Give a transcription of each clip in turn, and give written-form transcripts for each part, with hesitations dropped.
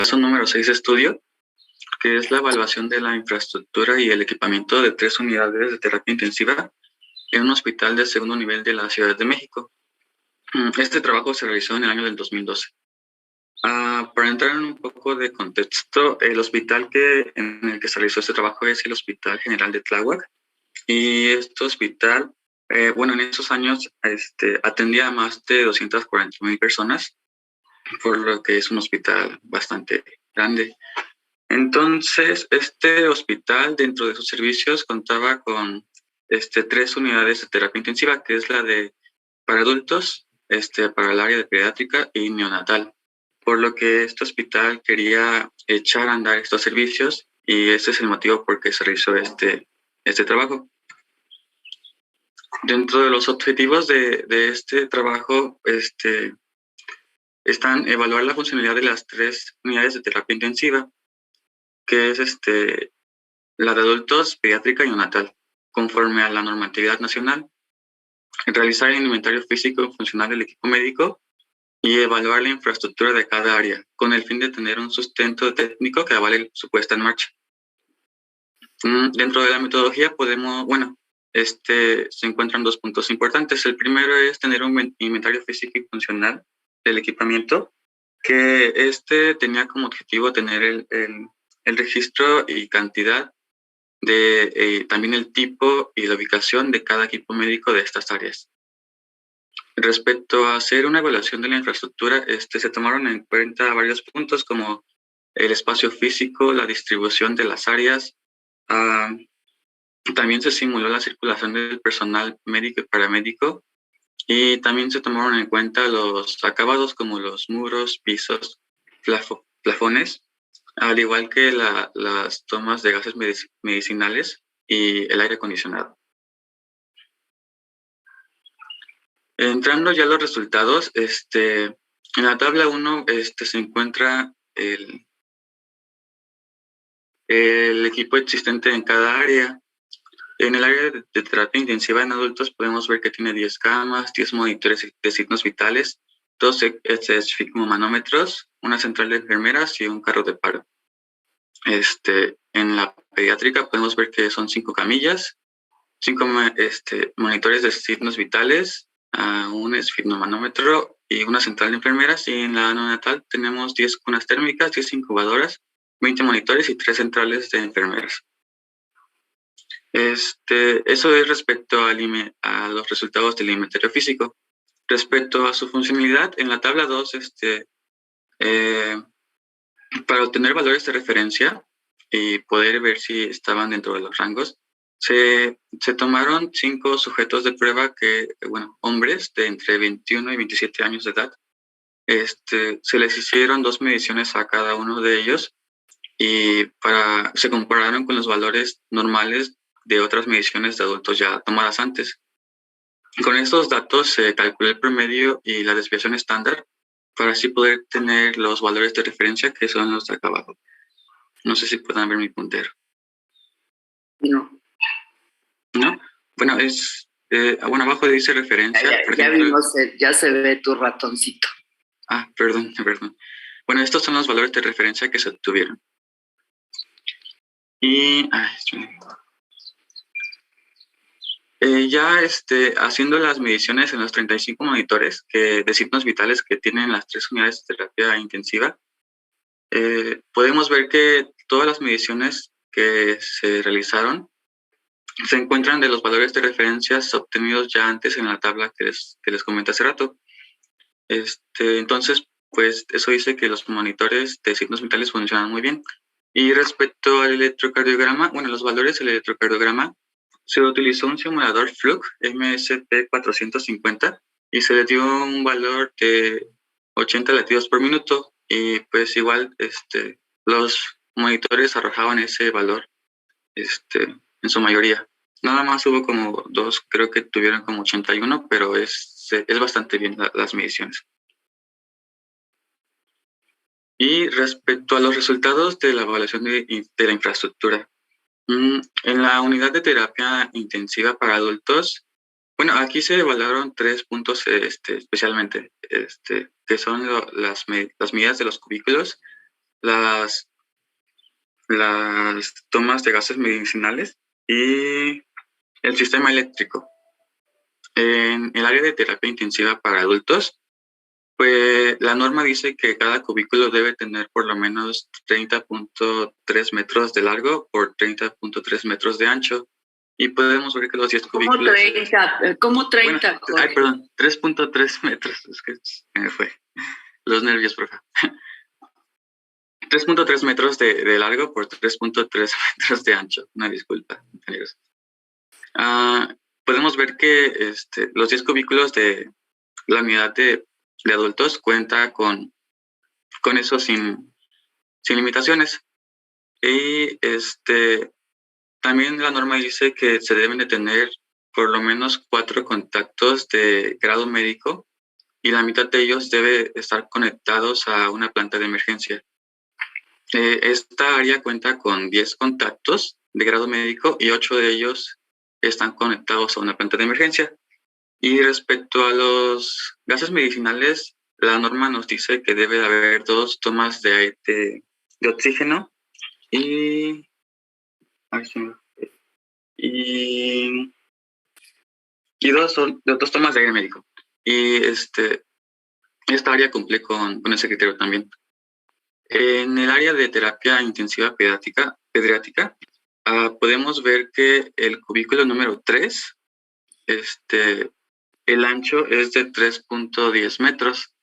paso número 6 de estudio, que es la evaluación de la infraestructura y el equipamiento de 3 unidades de terapia intensiva en un hospital de segundo nivel de la Ciudad de México. Este trabajo se realizó en el año del 2012. Para entrar en un poco de contexto, el hospital en el que se realizó este trabajo es el Hospital General de Tláhuac, y este hospital, en esos años atendía a más de 240,000 personas, por lo que es un hospital bastante grande. Entonces, este hospital, dentro de sus servicios, contaba con 3 unidades de terapia intensiva, que es la de para adultos, para el área de pediátrica y neonatal, por lo que este hospital quería echar a andar estos servicios, y ese es el motivo por qué se realizó este trabajo. Dentro de los objetivos de este trabajo están evaluar la funcionalidad de las 3 unidades de terapia intensiva, que es la de adultos, pediátrica y neonatal, conforme a la normatividad nacional, realizar el inventario físico y funcional del equipo médico y evaluar la infraestructura de cada área, con el fin de tener un sustento técnico que avale su puesta en marcha. Dentro de la metodología se encuentran 2 puntos importantes. El primero es tener un inventario físico y funcional del equipamiento, que tenía como objetivo tener el registro y cantidad de también el tipo y la ubicación de cada equipo médico de estas áreas. Respecto a hacer una evaluación de la infraestructura, se tomaron en cuenta varios puntos como el espacio físico, la distribución de las áreas. También se simuló la circulación del personal médico y paramédico, y también se tomaron en cuenta los acabados como los muros, pisos, plafones, al igual que las tomas de gases medicinales y el aire acondicionado. Entrando ya a los resultados, en la tabla 1 se encuentra el equipo existente en cada área. En el área de terapia intensiva en adultos podemos ver que tiene 10 camas, 10 monitores de signos vitales, 2 esfigmomanómetros, una central de enfermeras y un carro de paro. En la pediátrica podemos ver que son 5 camillas, 5 monitores de signos vitales, un esfigmomanómetro y una central de enfermeras. Y en la neonatal tenemos 10 cunas térmicas, 10 incubadoras, 20 monitores y 3 centrales de enfermeras. Eso es respecto a los resultados del inventario físico. Respecto a su funcionalidad, en la tabla 2, para obtener valores de referencia y poder ver si estaban dentro de los rangos, se tomaron 5 sujetos de prueba hombres de entre 21 y 27 años de edad. Se les hicieron 2 mediciones a cada uno de ellos, y se compararon con los valores normales de otras mediciones de adultos ya tomadas antes. Con estos datos se calculó el promedio y la desviación estándar para así poder tener los valores de referencia, que son los de acá abajo. No sé si puedan ver mi puntero. No. ¿No? Bueno, abajo dice referencia. Ya se ve tu ratoncito. Perdón. Bueno, estos son los valores de referencia que se obtuvieron. Y haciendo las mediciones en los 35 monitores de signos vitales que tienen las 3 unidades de terapia intensiva, podemos ver que todas las mediciones que se realizaron se encuentran de los valores de referencias obtenidos ya antes en la tabla que les comenté hace rato. Entonces, pues eso dice que los monitores de signos vitales funcionan muy bien. Y respecto al electrocardiograma, los valores del electrocardiograma, se utilizó un simulador Fluke MSP450 y se le dio un valor de 80 latidos por minuto, y pues igual los monitores arrojaban ese valor en su mayoría. Nada más hubo como 2, creo que tuvieron como 81, pero es bastante bien las mediciones. Y respecto a los resultados de la evaluación de la infraestructura, en la unidad de terapia intensiva para adultos, aquí se evaluaron 3 puntos especialmente, que son las medidas de los cubículos, las, las tomas de gases medicinales y el sistema eléctrico. En el área de terapia intensiva para adultos, pues la norma dice que cada cubículo debe tener por lo menos 30.3 metros de largo por 30.3 metros de ancho. Y podemos ver que los 10 ¿Cómo cubículos... 30? ¿Cómo 30? Bueno, ay, perdón, 3.3 metros. Es que me fue los nervios, por favor. 3.3 metros de largo por 3.3 metros de ancho. Una disculpa, compañeros. Podemos ver que los 10 cubículos de la unidad de adultos cuenta con eso sin limitaciones. Y también la norma dice que se deben de tener por lo menos 4 contactos de grado médico y la mitad de ellos debe estar conectados a una planta de emergencia. Esta área cuenta con 10 contactos de grado médico y 8 de ellos están conectados a una planta de emergencia. Y respecto a los gases medicinales, la norma nos dice que debe de haber 2 tomas de oxígeno y dos tomas de aire médico. Y esta área cumple con ese criterio también. En el área de terapia intensiva pediátrica, podemos ver que el cubículo número 3, el ancho es de 3.10 metros.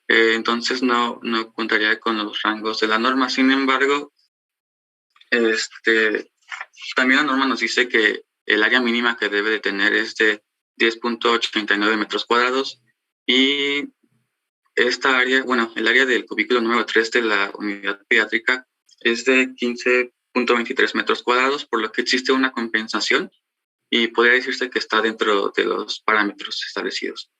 Entonces no contaría con los rangos de la norma. Sin embargo, también la norma nos dice que el área mínima que debe de tener es de 10.89 metros cuadrados y esta área, el área del cubículo número 3 de la unidad pediátrica es de 15.23 metros cuadrados, por lo que existe una compensación y podría decirse que está dentro de los parámetros establecidos.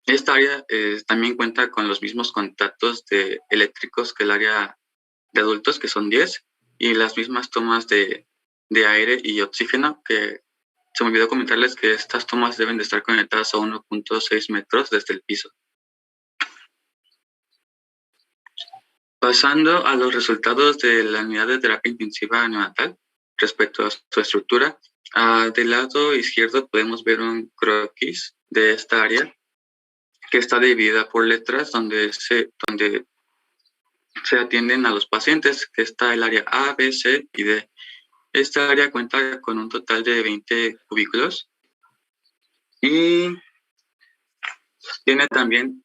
Esta área también cuenta con los mismos contactos eléctricos que el área de adultos, que son 10, y las mismas tomas de aire y oxígeno, que se me olvidó comentarles que estas tomas deben de estar conectadas a 1.6 metros desde el piso. Pasando a los resultados de la unidad de terapia intensiva neonatal respecto a su estructura, del lado izquierdo podemos ver un croquis de esta área que está dividida por letras donde se atienden a los pacientes, que está el área A, B, C y D. Esta área cuenta con un total de 20 cubículos y tiene también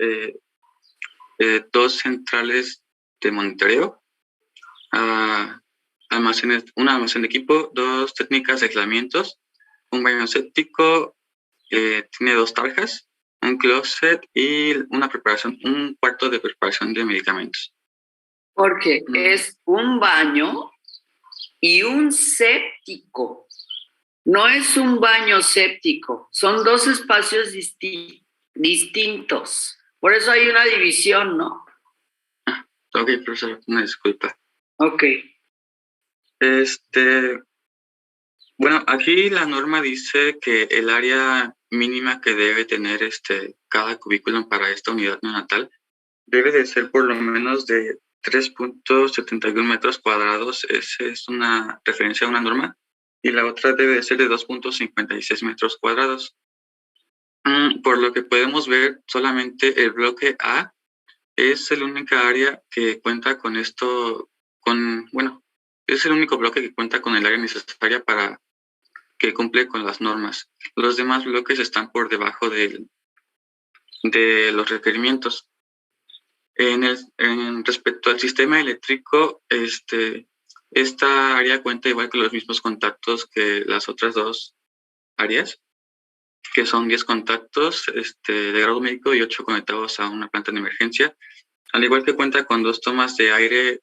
2 centrales de monitoreo, un almacén de equipo, 2 técnicas de aislamientos, un baño séptico, tiene 2 tarjas, un closet y un cuarto de preparación de medicamentos. Porque es un baño y un séptico. No es un baño séptico, son 2 espacios distintos. Por eso hay una división, ¿no? Ok, profesor, una disculpa. Ok. Bueno, aquí la norma dice que el área mínima que debe tener cada cubículo para esta unidad neonatal debe de ser por lo menos de 3.71 metros cuadrados. Esa es una referencia a una norma. Y la otra debe de ser de 2.56 metros cuadrados. Por lo que podemos ver, solamente el bloque A es el único área que cuenta con esto, es el único bloque que cuenta con el área necesaria para que cumple con las normas. Los demás bloques están por debajo de los requerimientos. Respecto al sistema eléctrico, esta área cuenta igual con los mismos contactos que las otras 2 áreas, que son 10 contactos de grado médico y 8 conectados a una planta de emergencia, al igual que cuenta con 2 tomas de aire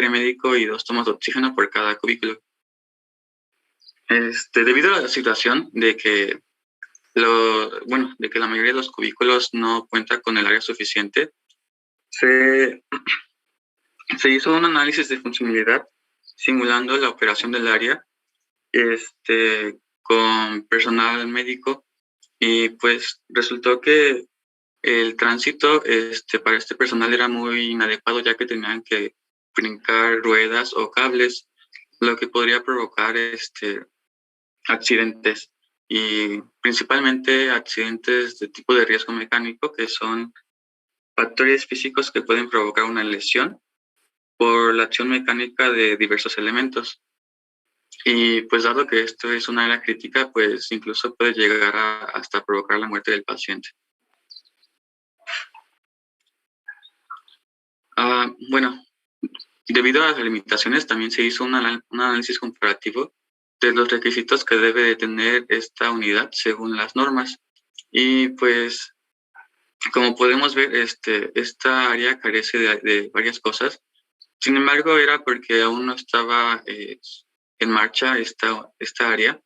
médico y 2 tomas de oxígeno por cada cubículo. Debido a la situación de que la mayoría de los cubículos no cuenta con el área suficiente, se hizo un análisis de funcionalidad simulando la operación del área con personal médico y pues resultó que el tránsito para este personal era muy inadecuado, ya que tenían que brincar ruedas o cables, lo que podría provocar accidentes, y principalmente accidentes de tipo de riesgo mecánico, que son factores físicos que pueden provocar una lesión por la acción mecánica de diversos elementos. Y pues dado que esto es una área crítica, pues incluso puede llegar hasta provocar la muerte del paciente. Bueno, debido a las limitaciones, también se hizo un análisis comparativo de los requisitos que debe de tener esta unidad según las normas. Y pues, como podemos ver, esta área carece de varias cosas. Sin embargo, era porque aún no estaba en marcha esta área,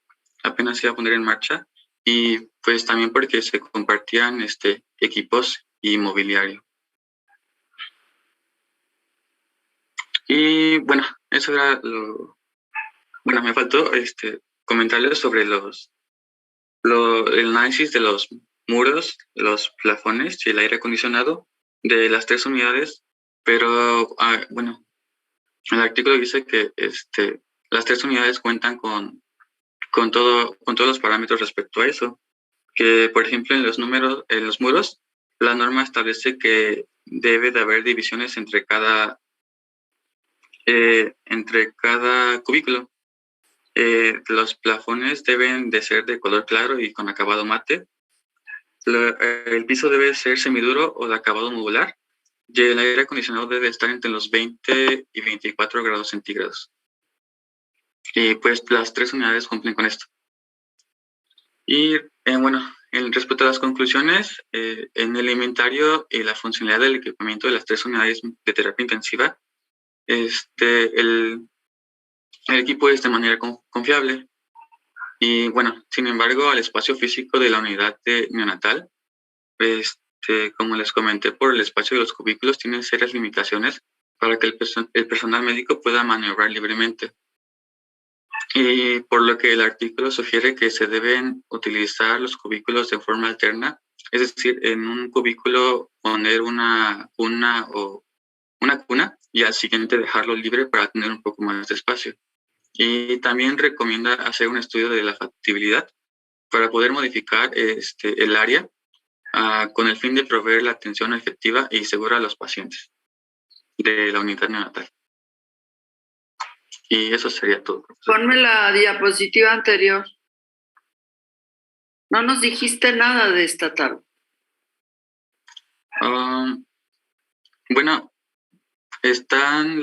apenas se iba a poner en marcha, y pues también porque se compartían equipos y mobiliario. Y bueno, eso era lo... Bueno, me faltó comentarles sobre el análisis de los muros, los plafones y el aire acondicionado de las 3 unidades, pero bueno, el artículo dice que las 3 unidades cuentan con todos los parámetros respecto a eso, que por ejemplo en los muros, la norma establece que debe de haber divisiones entre cada cubículo. Los plafones deben de ser de color claro y con acabado mate. El piso debe ser semiduro o de acabado modular, y el aire acondicionado debe estar entre los 20 y 24 grados centígrados. Y pues las 3 unidades cumplen con esto. Y bueno, respecto a las conclusiones, en el inventario y la funcionalidad del equipamiento de las 3 unidades de terapia intensiva, el equipo es de manera confiable. Y bueno, sin embargo, al espacio físico de la unidad de neonatal, como les comenté, por el espacio de los cubículos, tienen serias limitaciones para que el personal médico pueda maniobrar libremente. Y por lo que el artículo sugiere que se deben utilizar los cubículos de forma alterna, es decir, en un cubículo poner una cuna y al siguiente dejarlo libre para tener un poco más de espacio. Y también recomienda hacer un estudio de la factibilidad para poder modificar el área con el fin de proveer la atención efectiva y segura a los pacientes de la unidad neonatal. Y eso sería todo, profesor. Ponme la diapositiva anterior. No nos dijiste nada de esta tarde. Bueno, están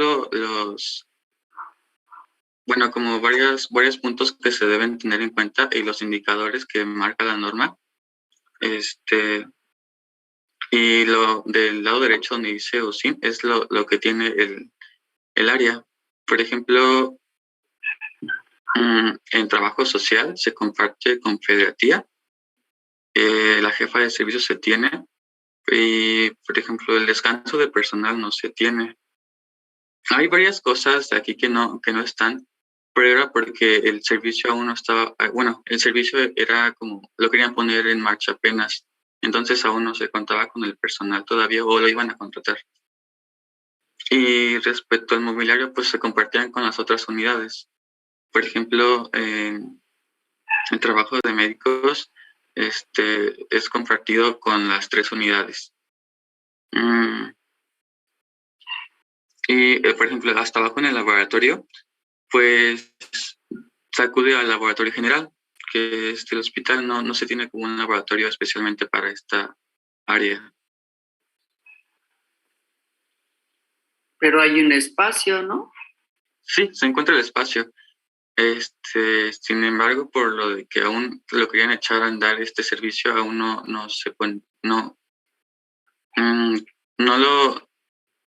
como varios puntos que se deben tener en cuenta y los indicadores que marca la norma. Y lo del lado derecho donde dice OSIN es lo que tiene el área. Por ejemplo, en trabajo social se comparte con pediatría. La jefa de servicio se tiene. Y, por ejemplo, el descanso de personal no se tiene. Hay varias cosas aquí que no están, pero era porque el servicio aún no estaba, bueno, el servicio era como, lo querían poner en marcha apenas, entonces aún no se contaba con el personal todavía o lo iban a contratar. Y respecto al mobiliario, pues se compartían con las otras unidades. Por ejemplo, el trabajo de médicos es compartido con las 3 unidades. Y, por ejemplo, hasta abajo en el laboratorio, pues se acude al laboratorio general, que el hospital no se tiene como un laboratorio especialmente para esta área. Pero hay un espacio, ¿no? Sí, se encuentra el espacio. Sin embargo, por lo de que aún lo querían echar a andar este servicio, aún no se puede, no lo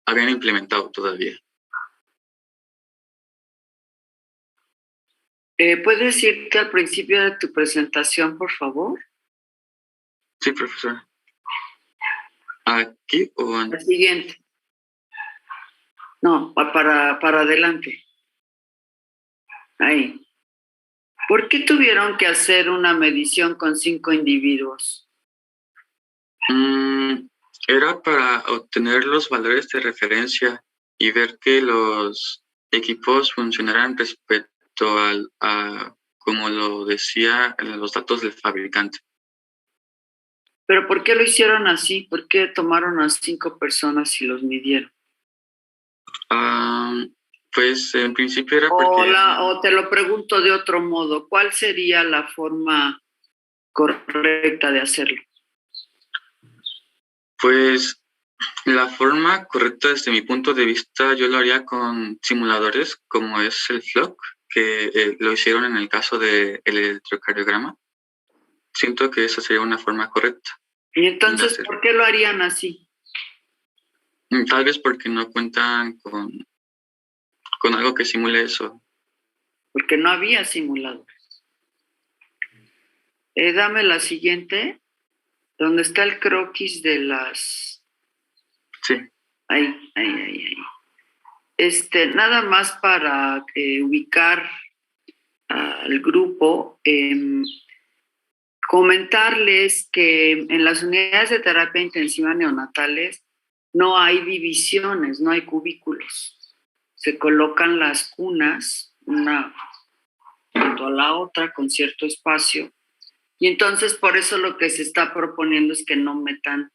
habían implementado todavía. ¿Puedes irte al principio de tu presentación, por favor? Sí, profesor. ¿Aquí o antes? La siguiente. No, para adelante. Ahí. ¿Por qué tuvieron que hacer una medición con 5 individuos? Mm, Era para obtener los valores de referencia y ver que los equipos funcionaran respecto a como lo decía en los datos del fabricante. ¿Pero por qué lo hicieron así? ¿Por qué tomaron a 5 personas y los midieron? Ah, pues en principio era porque O te lo pregunto de otro modo, ¿cuál sería la forma correcta de hacerlo? pues la forma correcta desde mi punto de vista yo lo haría con simuladores como es el Flock, que lo hicieron en el caso del electrocardiograma. Siento que esa sería una forma correcta Y de entonces, hacerlo. ¿por qué lo harían así? Tal vez porque no cuentan con algo que simule eso. Porque no había simuladores. Dame la siguiente, donde está el croquis de las... Sí. Ahí. Nada más para ubicar al grupo, comentarles que en las unidades de terapia intensiva neonatales no hay divisiones, no hay cubículos. Se colocan las cunas, una junto a la otra, con cierto espacio. Y entonces por eso lo que se está proponiendo es que no metan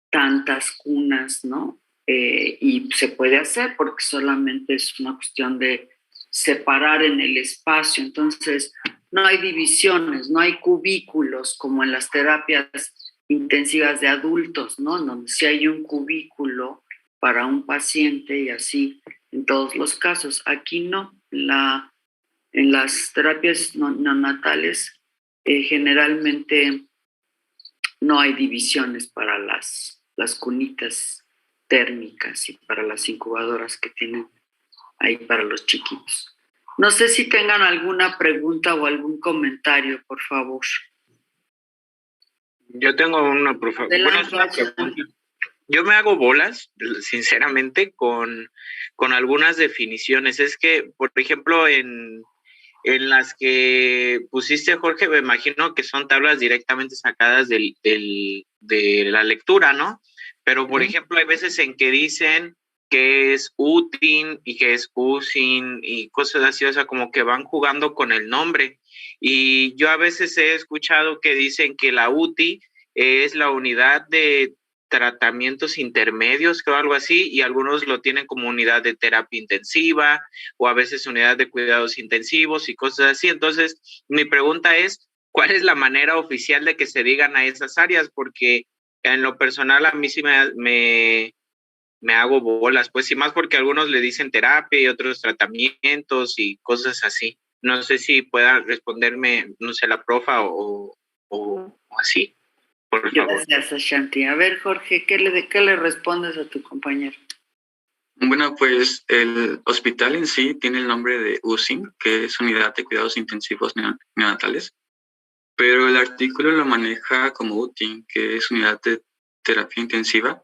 tantas cunas, ¿no? Y se puede hacer porque solamente es una cuestión de separar en el espacio. Entonces, no hay divisiones, no hay cubículos como en las terapias intensivas de adultos, ¿no? Donde sí hay un cubículo para un paciente y así en todos los casos. Aquí no. En las terapias neonatales generalmente no hay divisiones para las cunitas térmicas y para las incubadoras que tienen ahí para los chiquitos. No sé si tengan alguna pregunta o algún comentario, por favor. Yo tengo una, por favor. Bueno, es una pregunta. Yo me hago bolas, sinceramente, con algunas definiciones. Es que, por ejemplo, en las que pusiste, Jorge, me imagino que son tablas directamente sacadas de la lectura, ¿no? Pero, por ejemplo, hay veces en que dicen que es UTIN y que es USIN y cosas así, o sea, como que van jugando con el nombre. Y yo a veces he escuchado que dicen que la UTI es la unidad de tratamientos intermedios, creo algo así, y algunos lo tienen como unidad de terapia intensiva, o a veces unidad de cuidados intensivos y cosas así. Entonces, mi pregunta es, ¿cuál es la manera oficial de que se digan a esas áreas? Porque en lo personal a mí sí me hago bolas, pues, y más porque algunos le dicen terapia y otros tratamientos y cosas así. No sé si pueda responderme, no sé, la profa o así, por favor. Gracias, Ashanti. A ver, Jorge, ¿qué le respondes a tu compañero? Bueno, pues el hospital en sí tiene el nombre de USIN, que es Unidad de Cuidados Intensivos Neonatales, pero el artículo lo maneja como UTIN, que es Unidad de Terapia Intensiva.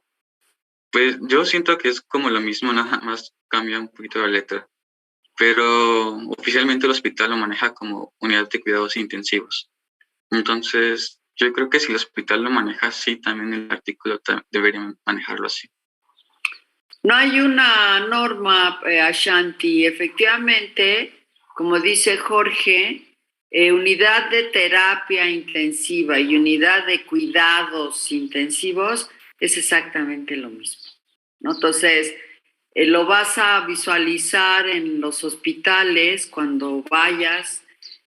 Pues yo siento que es como lo mismo, nada más cambia un poquito la letra, pero oficialmente el hospital lo maneja como Unidad de Cuidados Intensivos. Entonces, yo creo que si el hospital lo maneja así, también el artículo debería manejarlo así. No hay una norma, Ashanti. Efectivamente, como dice Jorge, unidad de terapia intensiva y unidad de cuidados intensivos es exactamente lo mismo, ¿no? Entonces, lo vas a visualizar en los hospitales cuando vayas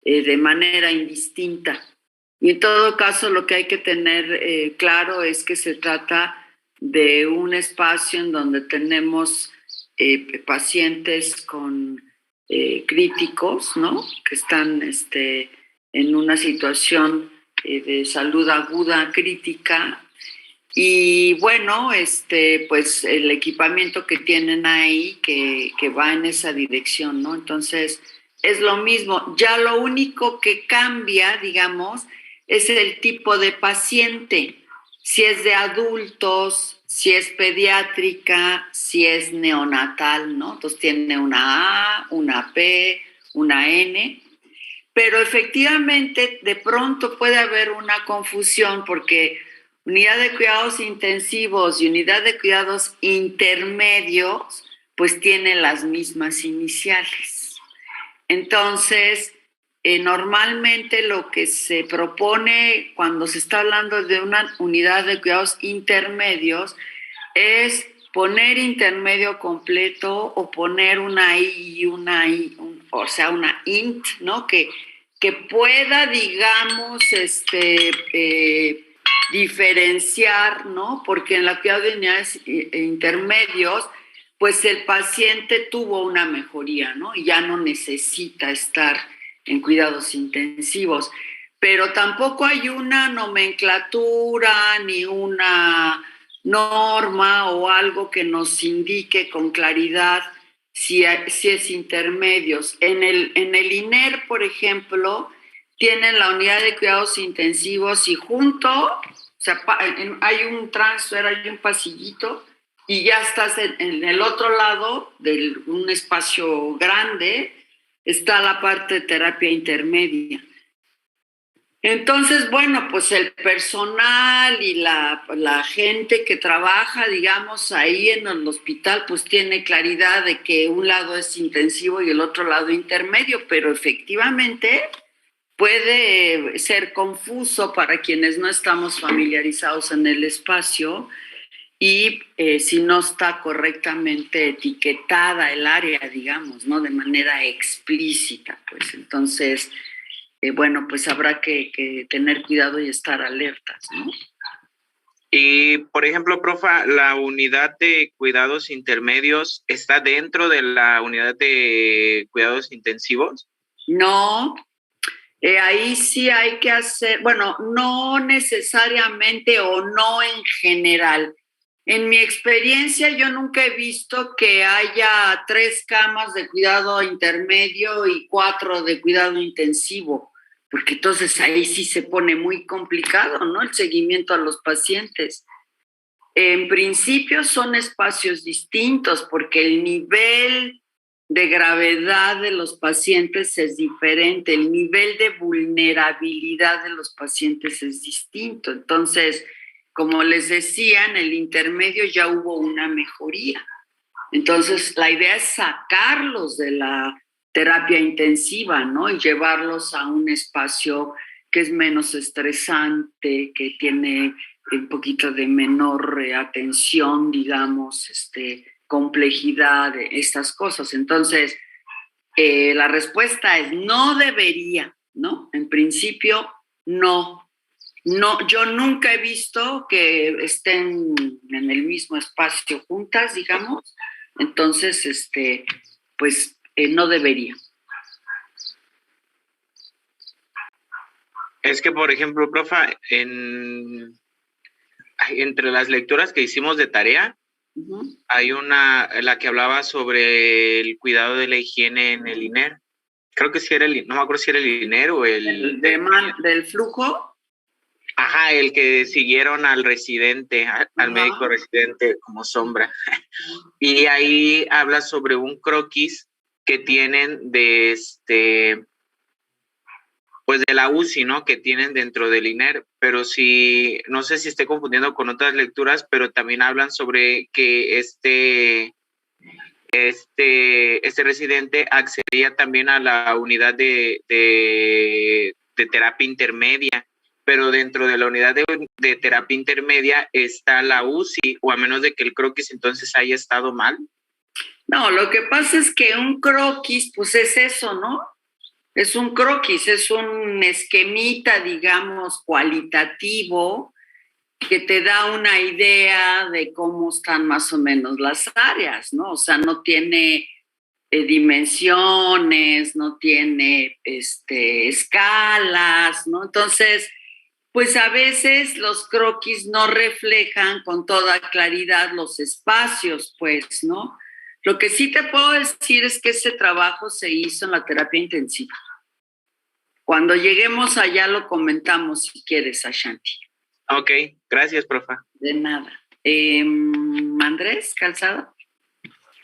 de manera indistinta. Y en todo caso, lo que hay que tener claro es que se trata de un espacio en donde tenemos pacientes con críticos, ¿no? Que están en una situación de salud aguda crítica. Y bueno, pues el equipamiento que tienen ahí que va en esa dirección, ¿no? Entonces, es lo mismo. Ya lo único que cambia, digamos, es el tipo de paciente. Si es de adultos, si es pediátrica, si es neonatal, ¿no? Entonces tiene una A, una P, una N. Pero efectivamente, de pronto puede haber una confusión porque unidad de cuidados intensivos y unidad de cuidados intermedios, pues tienen las mismas iniciales. Entonces, normalmente lo que se propone cuando se está hablando de una unidad de cuidados intermedios es poner intermedio completo o poner una I y una I, o sea, una INT, ¿no? Que pueda, digamos, diferenciar, ¿no? Porque en la cuidado de unidades intermedios, pues el paciente tuvo una mejoría, ¿no? Y ya no necesita estar en cuidados intensivos. Pero tampoco hay una nomenclatura ni una norma o algo que nos indique con claridad si es intermedios. En el INER, por ejemplo, tienen la unidad de cuidados intensivos y junto, o sea, hay un transfer, hay un pasillito, y ya estás en el otro lado de un espacio grande, está la parte de terapia intermedia. Entonces, bueno, pues el personal y la gente que trabaja, digamos, ahí en el hospital, pues tiene claridad de que un lado es intensivo y el otro lado intermedio, pero efectivamente puede ser confuso para quienes no estamos familiarizados en el espacio y si no está correctamente etiquetada el área, digamos, ¿no? De manera explícita, pues entonces, bueno, pues habrá que tener cuidado y estar alertas, ¿no? Y, por ejemplo, profa, ¿la unidad de cuidados intermedios está dentro de la unidad de cuidados intensivos? No, ahí sí hay que hacer, bueno, no necesariamente o no en general. En mi experiencia, yo nunca he visto que haya 3 camas de cuidado intermedio y 4 de cuidado intensivo, porque entonces ahí sí se pone muy complicado, ¿no? El seguimiento a los pacientes. En principio son espacios distintos porque el nivel de gravedad de los pacientes es diferente, el nivel de vulnerabilidad de los pacientes es distinto. Entonces, como les decía, en el intermedio ya hubo una mejoría. Entonces, la idea es sacarlos de la terapia intensiva, ¿no? Y llevarlos a un espacio que es menos estresante, que tiene un poquito de menor atención, digamos, complejidad, estas cosas. Entonces, la respuesta es no debería, ¿no? En principio, no. No, yo nunca he visto que estén en el mismo espacio juntas, digamos. Entonces, pues no debería. Es que, por ejemplo, profa, entre las lecturas que hicimos de tarea, hay una, la que hablaba sobre el cuidado de la higiene en el INER. Creo que sí era no me acuerdo si era el INER o ¿Del flujo? Ajá, el que siguieron al residente, al médico residente como sombra. Y ahí habla sobre un croquis que tienen pues de la UCI, ¿no? Que tienen dentro del INER, pero sí, no sé si estoy confundiendo con otras lecturas, pero también hablan sobre que este residente accedía también a la unidad de terapia intermedia, pero dentro de la unidad de terapia intermedia está la UCI, o a menos de que el croquis entonces haya estado mal. No, lo que pasa es que un croquis, pues es eso, ¿no? Es un croquis, es un esquemita, digamos, cualitativo, que te da una idea de cómo están más o menos las áreas, ¿no? O sea, no tiene dimensiones, no tiene escalas, ¿no? Entonces, pues a veces los croquis no reflejan con toda claridad los espacios, pues, ¿no? Lo que sí te puedo decir es que ese trabajo se hizo en la terapia intensiva. Cuando lleguemos allá lo comentamos, si quieres, Ashanti. Ok, gracias, profa. De nada. Andrés Calzado.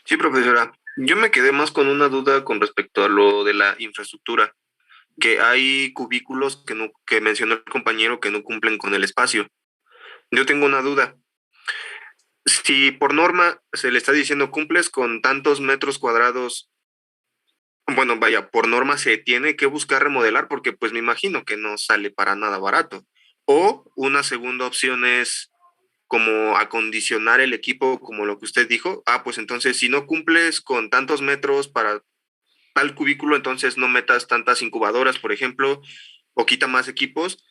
Sí, profesora. Yo me quedé más con una duda con respecto a lo de la infraestructura, que hay cubículos que mencionó el compañero que no cumplen con el espacio. Yo tengo una duda. Si por norma se le está diciendo cumples con tantos metros cuadrados, bueno, vaya, por norma se tiene que buscar remodelar porque pues me imagino que no sale para nada barato. O una segunda opción es como acondicionar el equipo como lo que usted dijo. Ah, pues entonces si no cumples con tantos metros para tal cubículo, entonces no metas tantas incubadoras, por ejemplo, o quita más equipos.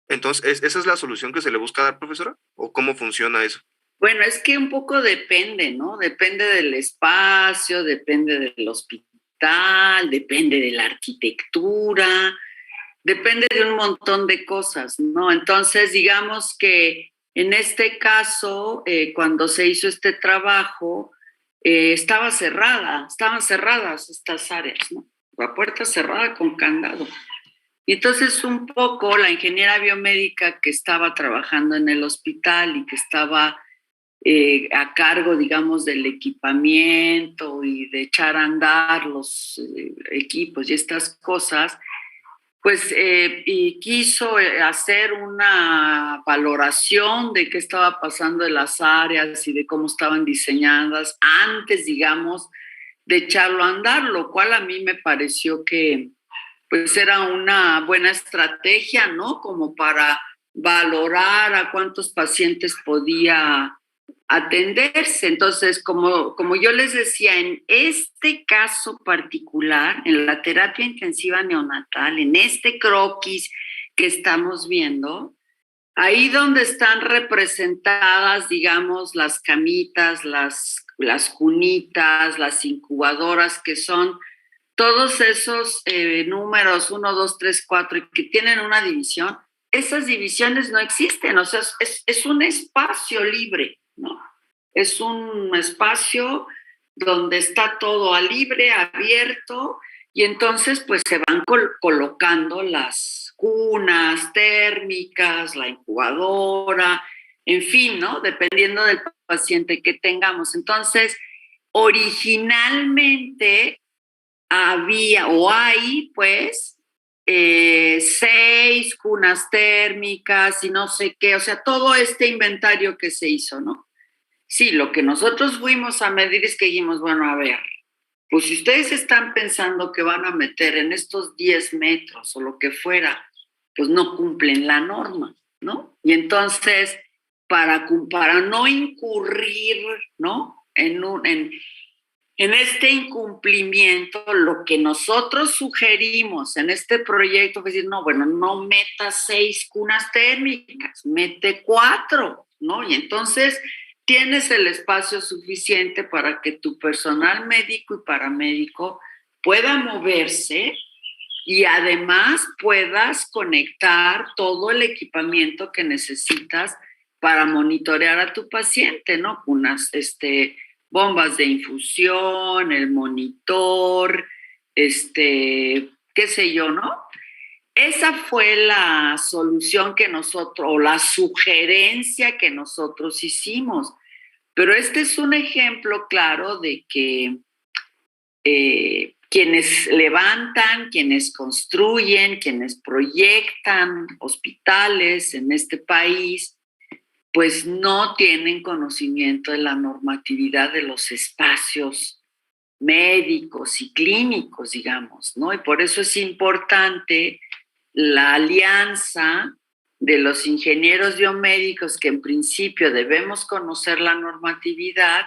Entonces, ¿esa es la solución que se le busca dar, profesora? ¿O cómo funciona eso? Bueno, es que un poco depende, ¿no? Depende del espacio, depende del hospital, depende de la arquitectura, depende de un montón de cosas, ¿no? Entonces, digamos que en este caso, cuando se hizo este trabajo, estaban cerradas estas áreas, ¿no? La puerta cerrada con candado. Y entonces un poco la ingeniera biomédica que estaba trabajando en el hospital y que estaba a cargo, digamos, del equipamiento y de echar a andar los equipos y estas cosas, pues y quiso hacer una valoración de qué estaba pasando en las áreas y de cómo estaban diseñadas antes, digamos, de echarlo a andar, lo cual a mí me pareció que pues era una buena estrategia, ¿no? Como para valorar a cuántos pacientes podía atenderse. Entonces, como yo les decía, en este caso particular, en la terapia intensiva neonatal, en este croquis que estamos viendo, ahí donde están representadas, digamos, las camitas, las cunitas, las incubadoras, que son todos esos números 1, 2, 3, 4 y que tienen una división, esas divisiones no existen, o sea, es un espacio libre, ¿no? Es un espacio donde está todo a libre, abierto, y entonces pues se van colocando las cunas térmicas, la incubadora, en fin, ¿no? Dependiendo del paciente que tengamos. Entonces, originalmente había o hay pues 6 cunas térmicas y no sé qué, o sea, todo este inventario que se hizo, ¿no? Sí, lo que nosotros fuimos a medir es que dijimos, bueno, a ver, pues si ustedes están pensando que van a meter en estos 10 metros o lo que fuera, pues no cumplen la norma, ¿no? Y entonces, para no incurrir, ¿no? En este incumplimiento, lo que nosotros sugerimos en este proyecto fue decir, no, bueno, no meta 6 cunas térmicas, mete 4, ¿no? Y entonces tienes el espacio suficiente para que tu personal médico y paramédico pueda moverse y además puedas conectar todo el equipamiento que necesitas para monitorear a tu paciente, ¿no? Unas, bombas de infusión, el monitor, qué sé yo, ¿no? Esa fue la solución que nosotros, o la sugerencia que nosotros hicimos. Pero este es un ejemplo claro de que quienes levantan, quienes construyen, quienes proyectan hospitales en este país, pues no tienen conocimiento de la normatividad de los espacios médicos y clínicos, digamos, ¿no? Y por eso es importante la alianza de los ingenieros biomédicos, que en principio debemos conocer la normatividad,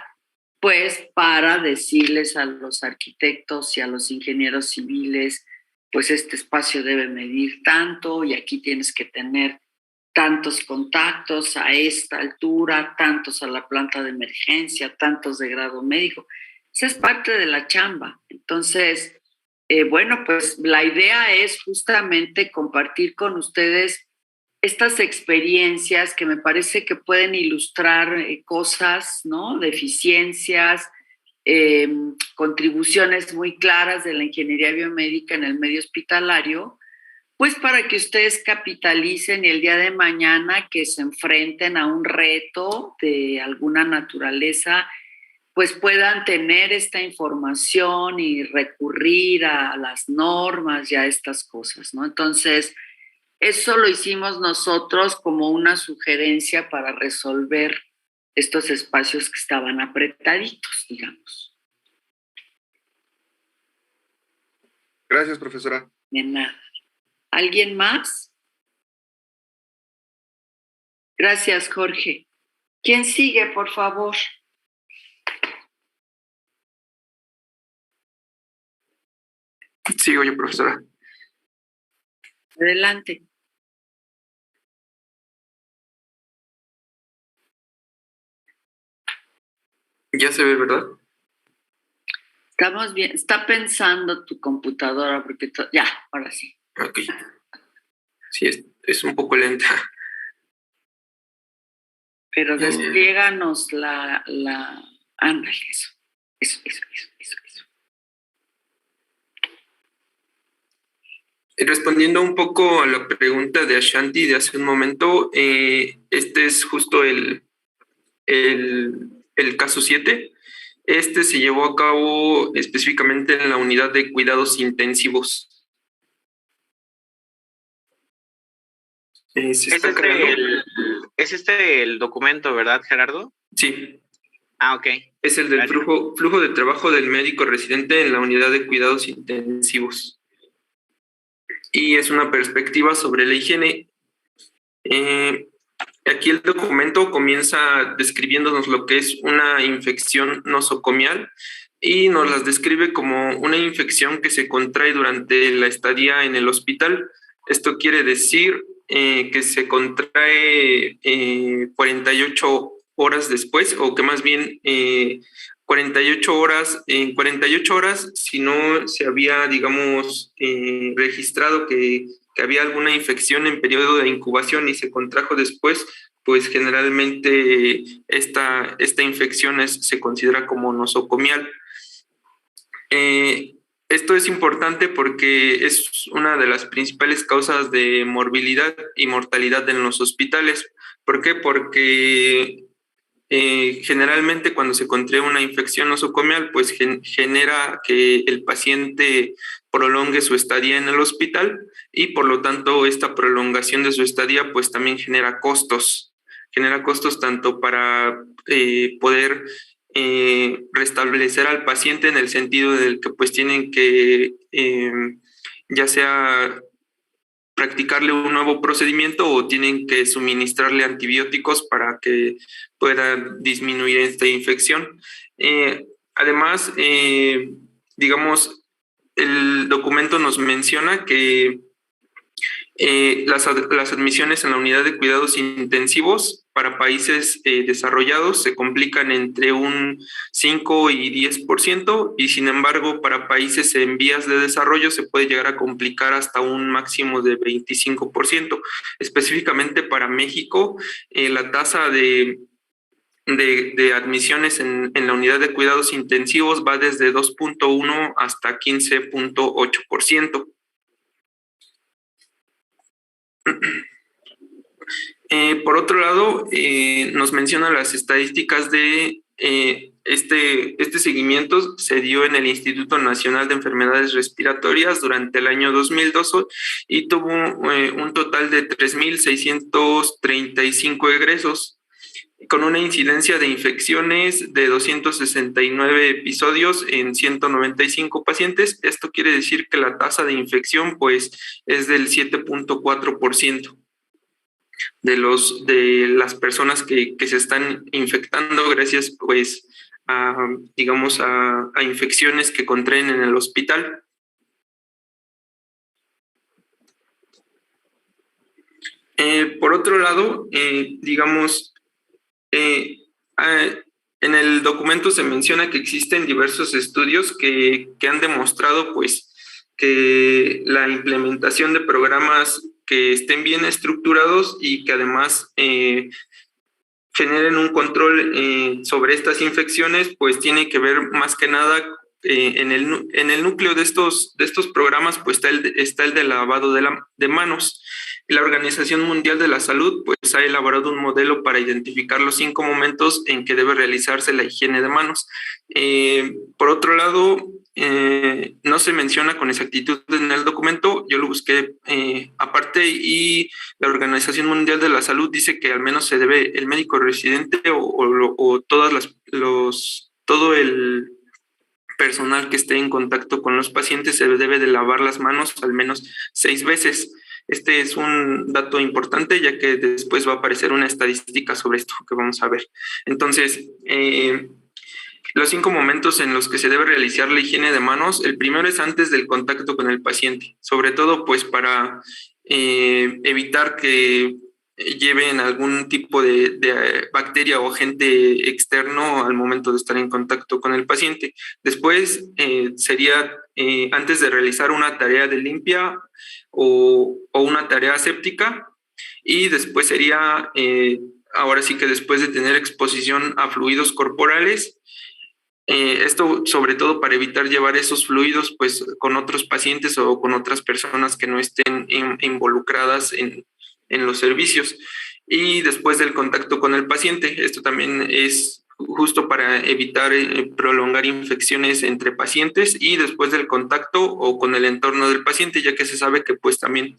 pues para decirles a los arquitectos y a los ingenieros civiles, pues este espacio debe medir tanto y aquí tienes que tener tantos contactos a esta altura, tantos a la planta de emergencia, tantos de grado médico. Esa es parte de la chamba. Entonces, bueno, pues la idea es justamente compartir con ustedes estas experiencias que me parece que pueden ilustrar cosas, ¿no? Deficiencias, contribuciones muy claras de la ingeniería biomédica en el medio hospitalario, pues para que ustedes capitalicen el día de mañana que se enfrenten a un reto de alguna naturaleza, pues puedan tener esta información y recurrir a las normas y a estas cosas, ¿no? Entonces, Eso lo hicimos nosotros como una sugerencia para resolver estos espacios que estaban apretaditos, digamos. Gracias, profesora. De nada. ¿Alguien más? Gracias, Jorge. ¿Quién sigue, por favor? Sigo yo, profesora. Adelante. Ya se ve, ¿verdad? Estamos bien. Está pensando tu computadora porque ya, ahora sí. Ok. Sí, es un poco lenta. Pero desplieganos la... Ándale, eso. Respondiendo un poco a la pregunta de Ashanti de hace un momento, este es justo el caso 7. Este se llevó a cabo específicamente en la unidad de cuidados intensivos. ¿Es este el documento, verdad, Gerardo? Sí. Ah, ok. Es el del flujo de trabajo del médico residente en la unidad de cuidados intensivos. Y es una perspectiva sobre la higiene. Aquí el documento comienza describiéndonos lo que es una infección nosocomial y nos las describe como una infección que se contrae durante la estadía en el hospital. Esto quiere decir que se contrae 48 horas después, o que más bien 48 horas, en 48 horas, si no se había, digamos, registrado que había alguna infección en periodo de incubación y se contrajo después, pues generalmente esta infección se considera como nosocomial. Esto es importante porque es una de las principales causas de morbilidad y mortalidad en los hospitales. ¿Por qué? Porque generalmente cuando se contrae una infección nosocomial, pues genera que el paciente prolongue su estadía en el hospital y por lo tanto esta prolongación de su estadía pues también genera costos tanto para poder restablecer al paciente en el sentido del que pues tienen que ya sea practicarle un nuevo procedimiento o tienen que suministrarle antibióticos para que pueda disminuir esta infección. Además, digamos, el documento nos menciona que las admisiones en la unidad de cuidados intensivos para países desarrollados se complican entre un 5 y 10%, y sin embargo para países en vías de desarrollo se puede llegar a complicar hasta un máximo de 25%. Específicamente para México, la tasa de admisiones en la unidad de cuidados intensivos va desde 2.1 hasta 15.8%. Por otro lado, nos menciona las estadísticas de este seguimiento se dio en el Instituto Nacional de Enfermedades Respiratorias durante el año 2012 y tuvo un total de 3.635 egresos, con una incidencia de infecciones de 269 episodios en 195 pacientes. Esto quiere decir que la tasa de infección pues es del 7.4% de las personas que se están infectando gracias pues a, digamos, a infecciones que contraen en el hospital. Por otro lado, digamos, en el documento se menciona que existen diversos estudios que han demostrado pues que la implementación de programas que estén bien estructurados y que además generen un control sobre estas infecciones, pues tiene que ver más que nada en el núcleo de estos programas, pues está el de lavado de manos. La Organización Mundial de la Salud pues ha elaborado un modelo para identificar los 5 momentos en que debe realizarse la higiene de manos. Por otro lado, no se menciona con exactitud en el documento. Yo lo busqué aparte, y la Organización Mundial de la Salud dice que al menos se debe el médico residente o todo el personal que esté en contacto con los pacientes se debe de lavar las manos al menos 6 veces. Este es un dato importante, ya que después va a aparecer una estadística sobre esto que vamos a ver. Entonces, los 5 momentos en los que se debe realizar la higiene de manos: el primero es antes del contacto con el paciente, sobre todo pues para evitar que lleven algún tipo de bacteria o agente externo al momento de estar en contacto con el paciente. Después sería antes de realizar una tarea de limpia o una tarea aséptica, y después sería, ahora sí que después de tener exposición a fluidos corporales, esto sobre todo para evitar llevar esos fluidos pues con otros pacientes o con otras personas que no estén involucradas en los servicios. Y después del contacto con el paciente, esto también es justo para evitar prolongar infecciones entre pacientes, y después del contacto o con el entorno del paciente, ya que se sabe que pues también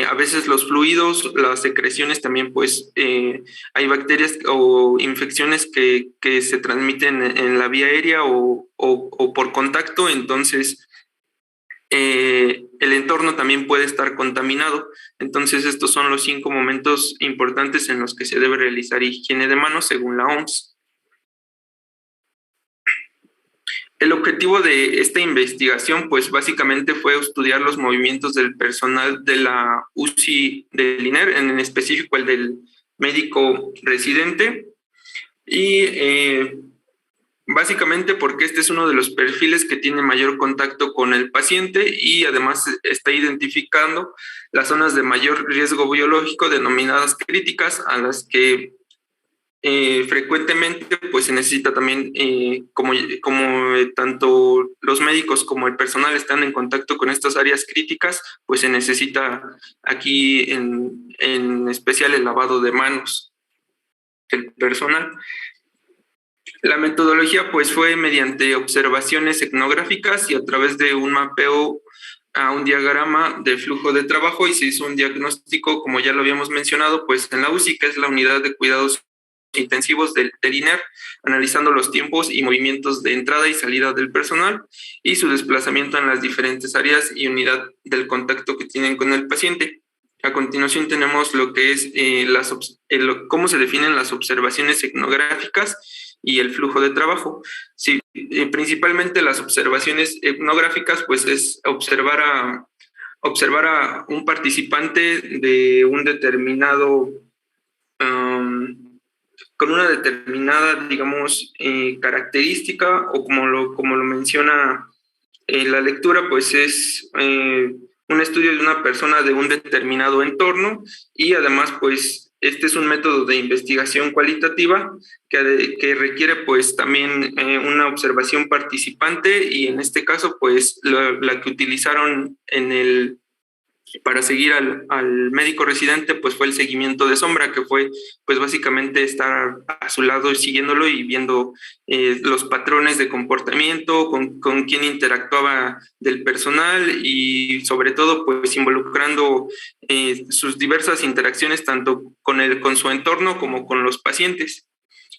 a veces los fluidos, las secreciones también pues hay bacterias o infecciones que se transmiten en la vía aérea o por contacto. Entonces el entorno también puede estar contaminado. Entonces estos son los 5 momentos importantes en los que se debe realizar higiene de manos según la OMS. El objetivo de esta investigación, pues básicamente fue estudiar los movimientos del personal de la UCI del INER, en específico el del médico residente, y básicamente porque este es uno de los perfiles que tiene mayor contacto con el paciente, y además está identificando las zonas de mayor riesgo biológico denominadas críticas, a las que frecuentemente pues se necesita también, como tanto los médicos como el personal están en contacto con estas áreas críticas, pues se necesita aquí en especial el lavado de manos del personal. La metodología pues fue mediante observaciones etnográficas y a través de un mapeo a un diagrama de flujo de trabajo, y se hizo un diagnóstico, como ya lo habíamos mencionado, pues en la UCI, que es la unidad de cuidados intensivos del INER, analizando los tiempos y movimientos de entrada y salida del personal y su desplazamiento en las diferentes áreas y unidad del contacto que tienen con el paciente. A continuación tenemos lo que es cómo se definen las observaciones etnográficas y el flujo de trabajo. Sí, principalmente las observaciones etnográficas pues es observar a un participante de un determinado con una determinada, digamos, característica, o como lo menciona la lectura, pues es un estudio de una persona de un determinado entorno, y además, pues, este es un método de investigación cualitativa que requiere, pues, también una observación participante, y en este caso, pues, la que utilizaron para seguir al médico residente, pues fue el seguimiento de sombra, que fue pues básicamente estar a su lado siguiéndolo y viendo los patrones de comportamiento, con quién interactuaba del personal, y sobre todo pues involucrando sus diversas interacciones tanto con su entorno como con los pacientes.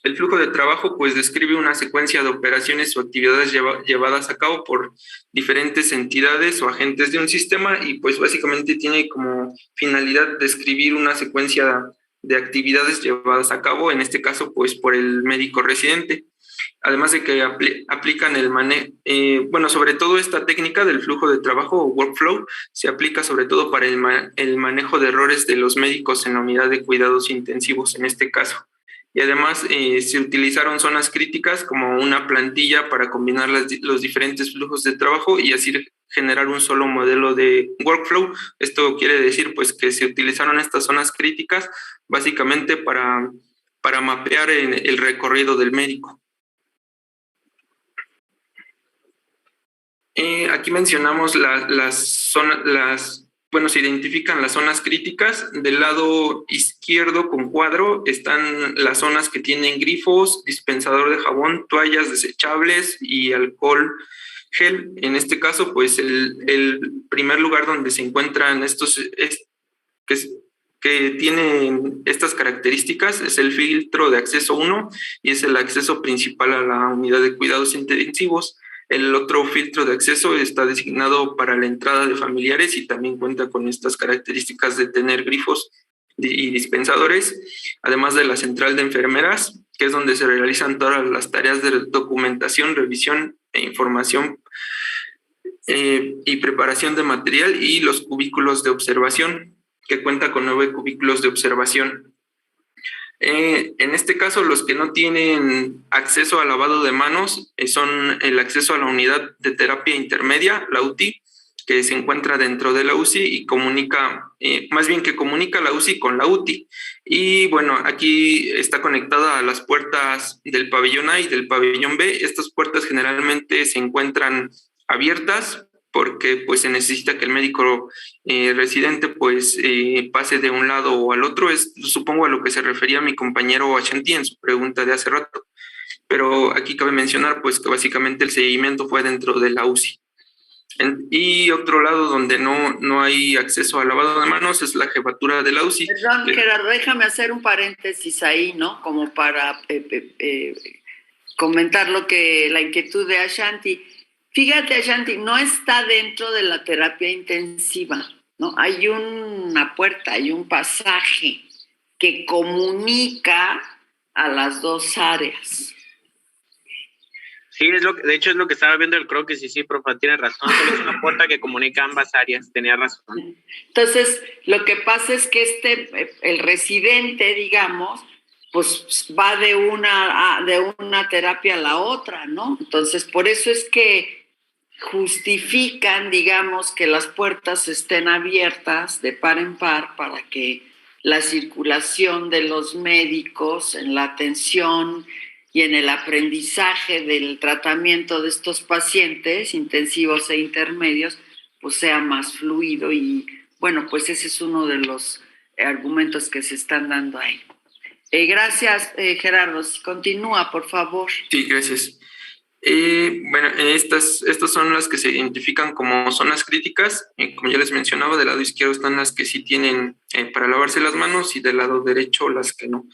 El flujo de trabajo pues describe una secuencia de operaciones o actividades llevadas a cabo por diferentes entidades o agentes de un sistema, y pues básicamente tiene como finalidad describir una secuencia de actividades llevadas a cabo, en este caso pues por el médico residente. Además de que aplican el manejo, sobre todo esta técnica del flujo de trabajo o workflow se aplica sobre todo para el manejo de errores de los médicos en la unidad de cuidados intensivos en este caso. Y además se utilizaron zonas críticas como una plantilla para combinar los diferentes flujos de trabajo y así generar un solo modelo de workflow. Esto quiere decir pues que se utilizaron estas zonas críticas básicamente para mapear el recorrido del médico. Aquí mencionamos se identifican las zonas críticas. Del lado izquierdo con cuadro están las zonas que tienen grifos, dispensador de jabón, toallas desechables y alcohol gel. En este caso, pues el primer lugar donde se encuentran estos que tienen estas características es el filtro de acceso 1 y es el acceso principal a la unidad de cuidados intensivos. El otro filtro de acceso está designado para la entrada de familiares y también cuenta con estas características de tener grifos y dispensadores, además de la central de enfermeras, que es donde se realizan todas las tareas de documentación, revisión e información y preparación de material, y los cubículos de observación, que cuenta con 9 cubículos de observación. En este caso, los que no tienen acceso al lavado de manos son el acceso a la unidad de terapia intermedia, la UTI, que se encuentra dentro de la UCI y comunica, más bien que comunica la UCI con la UTI. Y bueno, aquí está conectada a las puertas del pabellón A y del pabellón B. Estas puertas generalmente se encuentran abiertas porque pues se necesita que el médico residente pues pase de un lado o al otro. Es, supongo, a lo que se refería mi compañero Ashanti en su pregunta de hace rato. Pero aquí cabe mencionar pues que básicamente el seguimiento fue dentro de la UCI. Y otro lado donde no hay acceso al lavado de manos es la jefatura de la UCI. Perdón, Gerardo, déjame hacer un paréntesis ahí, ¿no? Como para comentar la inquietud de Ashanti. Fíjate, Ashanti, no está dentro de la terapia intensiva, ¿no? Hay una puerta, hay un pasaje que comunica a las dos áreas. Sí, de hecho es lo que estaba viendo el croquis y sí, profe, tiene razón, solo es una puerta que comunica ambas áreas, tenía razón. Entonces, lo que pasa es que el residente, digamos, pues va de una terapia a la otra, ¿no? Entonces, por eso es que justifican, digamos, que las puertas estén abiertas de par en par para que la circulación de los médicos en la atención y en el aprendizaje del tratamiento de estos pacientes intensivos e intermedios, pues sea más fluido. Y bueno, pues ese es uno de los argumentos que se están dando ahí. Gracias, Gerardo. Continúa, por favor. Sí, gracias. Bueno, estas son las que se identifican como zonas críticas. Como ya les mencionaba, del lado izquierdo están las que sí tienen para lavarse las manos y del lado derecho las que no.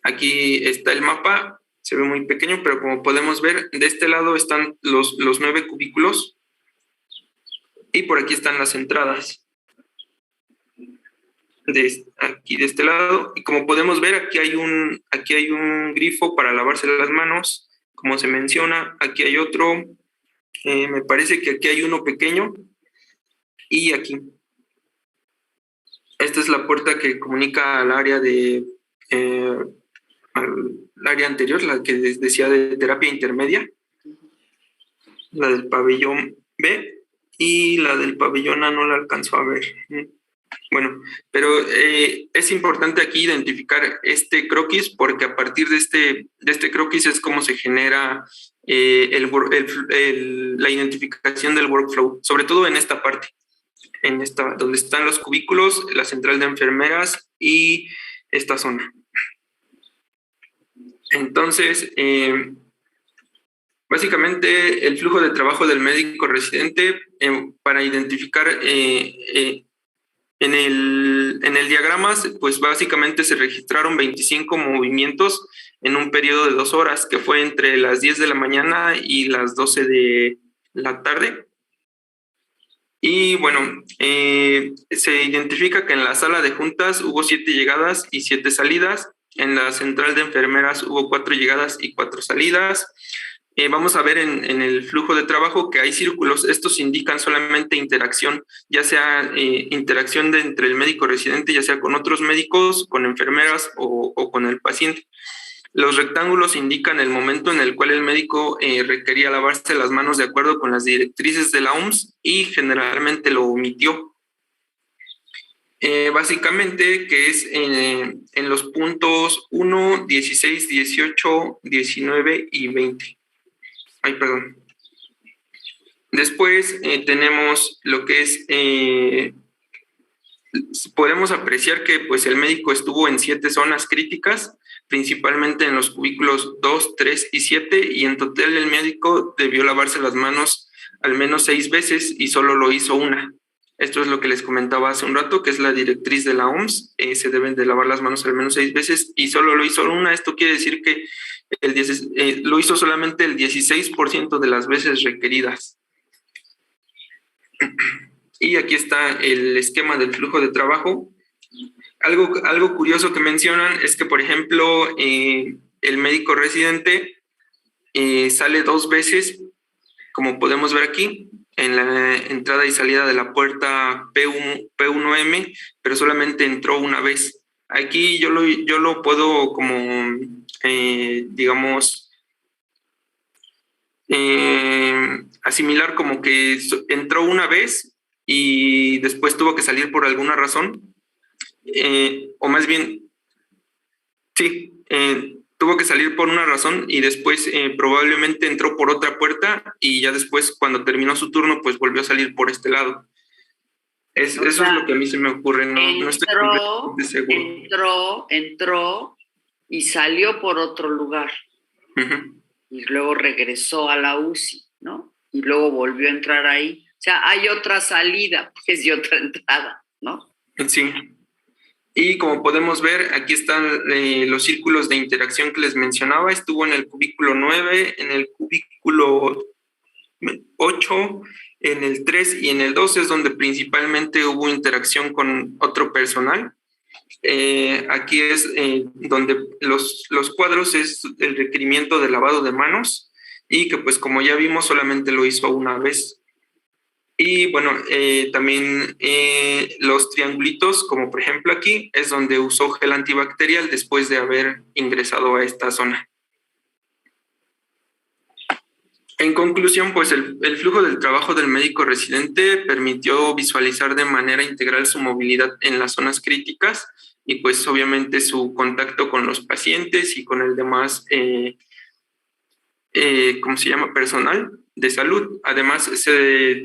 Aquí está el mapa. Se ve muy pequeño, pero como podemos ver, de este lado están los 9 cubículos y por aquí están las entradas. Aquí de este lado, y como podemos ver, aquí hay un grifo para lavarse las manos, como se menciona. Aquí hay otro, me parece que aquí hay uno pequeño, y aquí. Esta es la puerta que comunica al área al área anterior, la que decía de terapia intermedia, la del pabellón B, y la del pabellón A no la alcanzo a ver. Bueno, pero es importante aquí identificar este croquis, porque a partir de este croquis es como se genera la identificación del workflow, sobre todo en esta parte, donde están los cubículos, la central de enfermeras y esta zona. Entonces, básicamente el flujo de trabajo del médico residente para identificar en el diagrama, pues básicamente se registraron 25 movimientos en un periodo de 2 horas, que fue entre las 10 de la mañana y las 12 de la tarde. Y bueno, se identifica que en la sala de juntas hubo 7 llegadas y 7 salidas. En la central de enfermeras hubo 4 llegadas y 4 salidas. Vamos a ver en el flujo de trabajo que hay círculos. Estos indican solamente interacción, ya sea interacción entre el médico residente, ya sea con otros médicos, con enfermeras o con el paciente. Los rectángulos indican el momento en el cual el médico requería lavarse las manos de acuerdo con las directrices de la OMS y generalmente lo omitió. Básicamente, que es en los puntos 1, 16, 18, 19 y 20. Ay, perdón. Después tenemos lo que es, podemos apreciar que pues, el médico estuvo en 7 zonas críticas, principalmente en los cubículos 2, 3 y 7, y en total el médico debió lavarse las manos al menos 6 veces y solo lo hizo una. Esto es lo que les comentaba hace un rato, que es la directriz de la OMS. Se deben de lavar las manos al menos 6 veces y solo lo hizo una. Esto quiere decir que lo hizo solamente el 16% de las veces requeridas. Y aquí está el esquema del flujo de trabajo. Algo curioso que mencionan es que, por ejemplo, el médico residente sale 2 veces, como podemos ver aquí, en la entrada y salida de la puerta P1M, pero solamente entró una vez. Aquí yo lo puedo como, digamos, asimilar como que entró una vez y después tuvo que salir por alguna razón, o más bien, sí, tuvo que salir por una razón y después probablemente entró por otra puerta y ya después cuando terminó su turno pues volvió a salir por este lado. Eso es lo que a mí se me ocurre, no estoy completamente seguro. Entró y salió por otro lugar. Uh-huh. Y luego regresó a la UCI, ¿no? Y luego volvió a entrar ahí. O sea, hay otra salida, pues, y otra entrada, ¿no? Sí. Y como podemos ver, aquí están los círculos de interacción que les mencionaba. Estuvo en el cubículo 9, en el cubículo 8, en el 3 y en el 2 es donde principalmente hubo interacción con otro personal. Aquí es donde los cuadros es el requerimiento de lavado de manos y que pues como ya vimos solamente lo hizo una vez. Y bueno, también los triangulitos, como por ejemplo aquí, es donde usó gel antibacterial después de haber ingresado a esta zona. En conclusión, pues el flujo del trabajo del médico residente permitió visualizar de manera integral su movilidad en las zonas críticas y pues obviamente su contacto con los pacientes y con el demás, ¿cómo se llama? Personal de salud. Además, se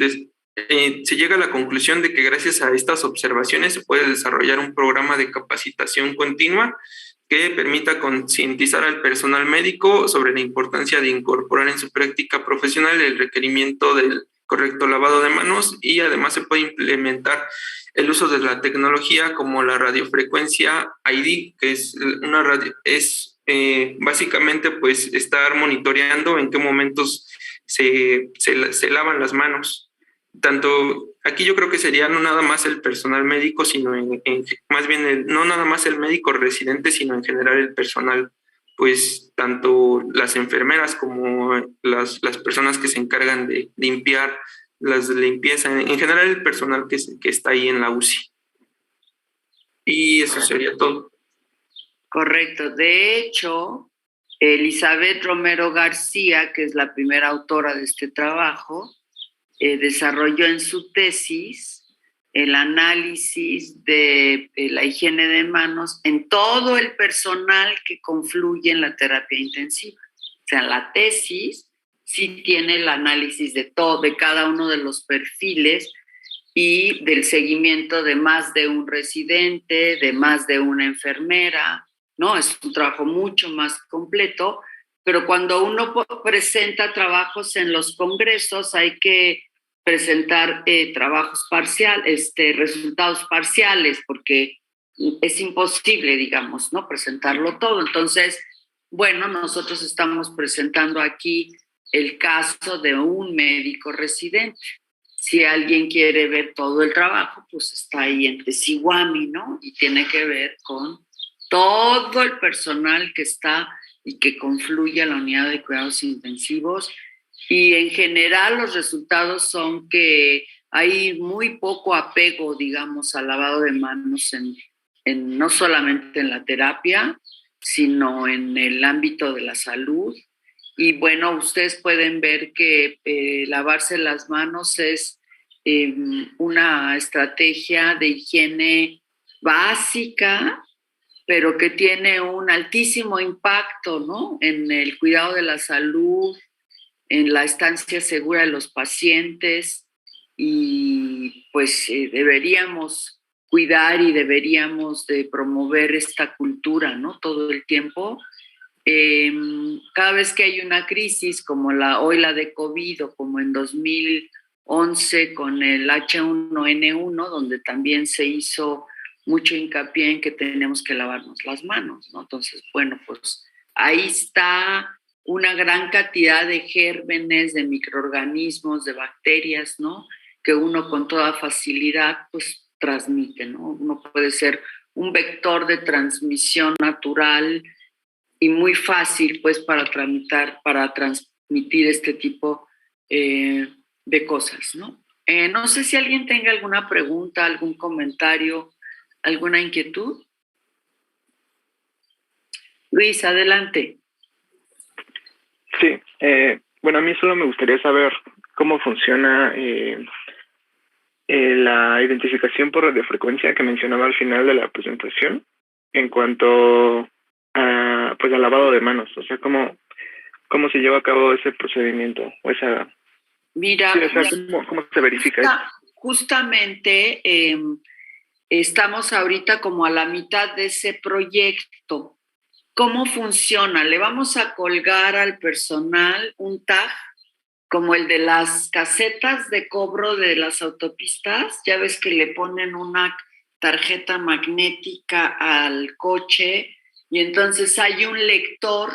llega a la conclusión de que gracias a estas observaciones se puede desarrollar un programa de capacitación continua que permita concientizar al personal médico sobre la importancia de incorporar en su práctica profesional el requerimiento del correcto lavado de manos y además se puede implementar el uso de la tecnología como la radiofrecuencia ID, que es una básicamente pues estar monitoreando en qué momentos se lavan las manos. Tanto aquí yo creo que sería no nada más el personal médico, sino más bien no nada más el médico residente, sino en general el personal, pues tanto las enfermeras como las personas que se encargan de limpiar, las de limpieza, en general el personal que está ahí en la UCI. Y eso sería todo. Correcto. De hecho, Elizabeth Romero García, que es la primera autora de este trabajo, desarrolló en su tesis el análisis de la higiene de manos en todo el personal que confluye en la terapia intensiva. O sea, la tesis sí tiene el análisis de cada uno de los perfiles y del seguimiento de más de un residente, de más de una enfermera, ¿no? Es un trabajo mucho más completo, pero cuando uno presenta trabajos en los congresos hay que presentar trabajos parciales, resultados parciales, porque es imposible, digamos, ¿no? Presentarlo todo. Entonces, bueno, nosotros estamos presentando aquí el caso de un médico residente. Si alguien quiere ver todo el trabajo, pues está ahí en Tesiwami, ¿no? Y tiene que ver con todo el personal que está y que confluye a la unidad de cuidados intensivos. Y en general los resultados son que hay muy poco apego, digamos, al lavado de manos no solamente en la terapia, sino en el ámbito de la salud. Y bueno, ustedes pueden ver que lavarse las manos es una estrategia de higiene básica, pero que tiene un altísimo impacto, ¿no? En el cuidado de la salud, en la estancia segura de los pacientes y pues deberíamos cuidar y deberíamos de promover esta cultura, ¿no? Todo el tiempo Cada vez que hay una crisis como hoy la de COVID o como en 2011 con el H1N1, donde también se hizo mucho hincapié en que tenemos que lavarnos las manos, ¿no? Entonces, bueno, pues ahí está una gran cantidad de gérmenes, de microorganismos, de bacterias, ¿no? Que uno con toda facilidad pues transmite, ¿no? Uno puede ser un vector de transmisión natural y muy fácil pues para transmitir este tipo de cosas, ¿no? No sé si alguien tenga alguna pregunta, algún comentario, alguna inquietud. Luis, adelante. Sí, bueno, a mí solo me gustaría saber cómo funciona la identificación por radiofrecuencia que mencionaba al final de la presentación en cuanto a, pues, al lavado de manos, o sea, cómo se lleva a cabo ese procedimiento o esa... Mira, sí, o sea, ¿cómo se verifica? Justamente estamos ahorita como a la mitad de ese proyecto. ¿Cómo funciona? Le vamos a colgar al personal un tag como el de las casetas de cobro de las autopistas. Ya ves que le ponen una tarjeta magnética al coche y entonces hay un lector,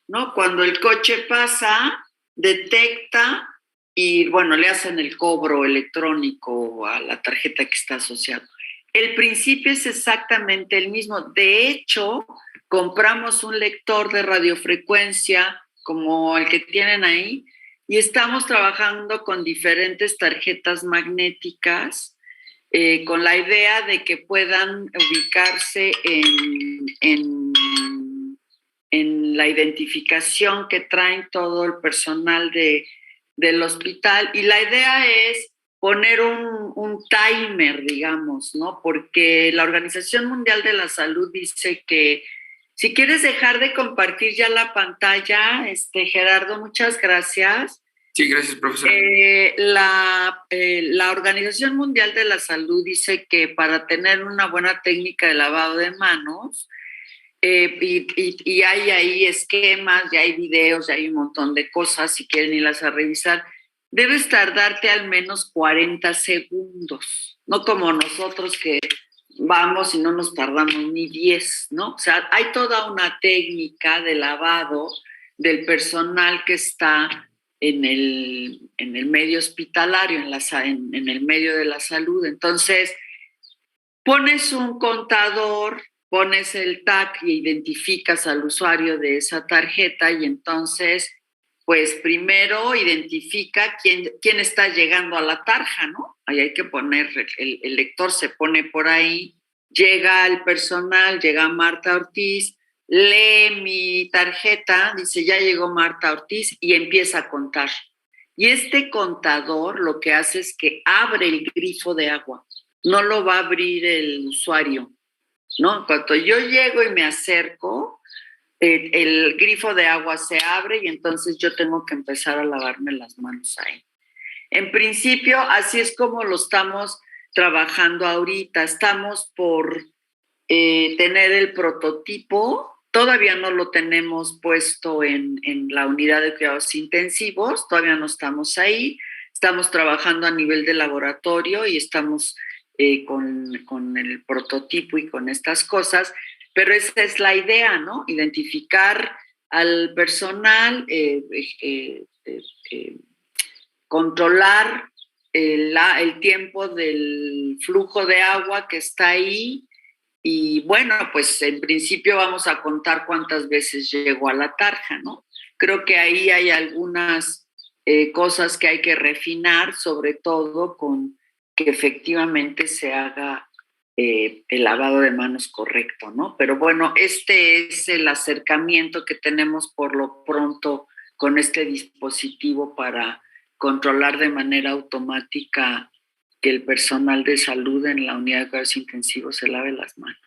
¿no? Cuando el coche pasa, detecta y, bueno, le hacen el cobro electrónico a la tarjeta que está asociada. El principio es exactamente el mismo. De hecho, compramos un lector de radiofrecuencia como el que tienen ahí y estamos trabajando con diferentes tarjetas magnéticas con la idea de que puedan ubicarse en la identificación que traen todo el personal del hospital. Y la idea es poner un timer, digamos, ¿no? Porque la Organización Mundial de la Salud dice que si quieres dejar de compartir ya la pantalla, Gerardo, muchas gracias. Sí, gracias, profesor. La Organización Mundial de la Salud dice que para tener una buena técnica de lavado de manos, y hay ahí esquemas, ya hay videos, ya hay un montón de cosas, si quieren irlas a revisar, debes tardarte al menos 40 segundos, no como nosotros que vamos y no nos tardamos ni 10, ¿no? O sea, hay toda una técnica de lavado del personal que está en el medio hospitalario, en el medio de la salud. Entonces, pones un contador, pones el tag y identificas al usuario de esa tarjeta y entonces, pues primero identifica quién está llegando a la tarja, ¿no? Ahí hay que poner, el lector se pone por ahí, llega el personal, llega Marta Ortiz, lee mi tarjeta, dice ya llegó Marta Ortiz y empieza a contar. Y este contador lo que hace es que abre el grifo de agua, no lo va a abrir el usuario, ¿no? Cuando yo llego y me acerco, el grifo de agua se abre y entonces yo tengo que empezar a lavarme las manos ahí. En principio, así es como lo estamos trabajando ahorita. Estamos por tener el prototipo. Todavía no lo tenemos puesto en la unidad de cuidados intensivos, todavía no estamos ahí. Estamos trabajando a nivel de laboratorio y estamos con el prototipo y con estas cosas, pero esa es la idea, ¿no? Identificar al personal, controlar el tiempo del flujo de agua que está ahí y bueno, pues en principio vamos a contar cuántas veces llegó a la tarja, ¿no? Creo que ahí hay algunas cosas que hay que refinar, sobre todo con que efectivamente se haga el lavado de manos correcto, ¿no? Pero bueno, este es el acercamiento que tenemos por lo pronto con este dispositivo para controlar de manera automática que el personal de salud en la unidad de cuidados intensivos se lave las manos.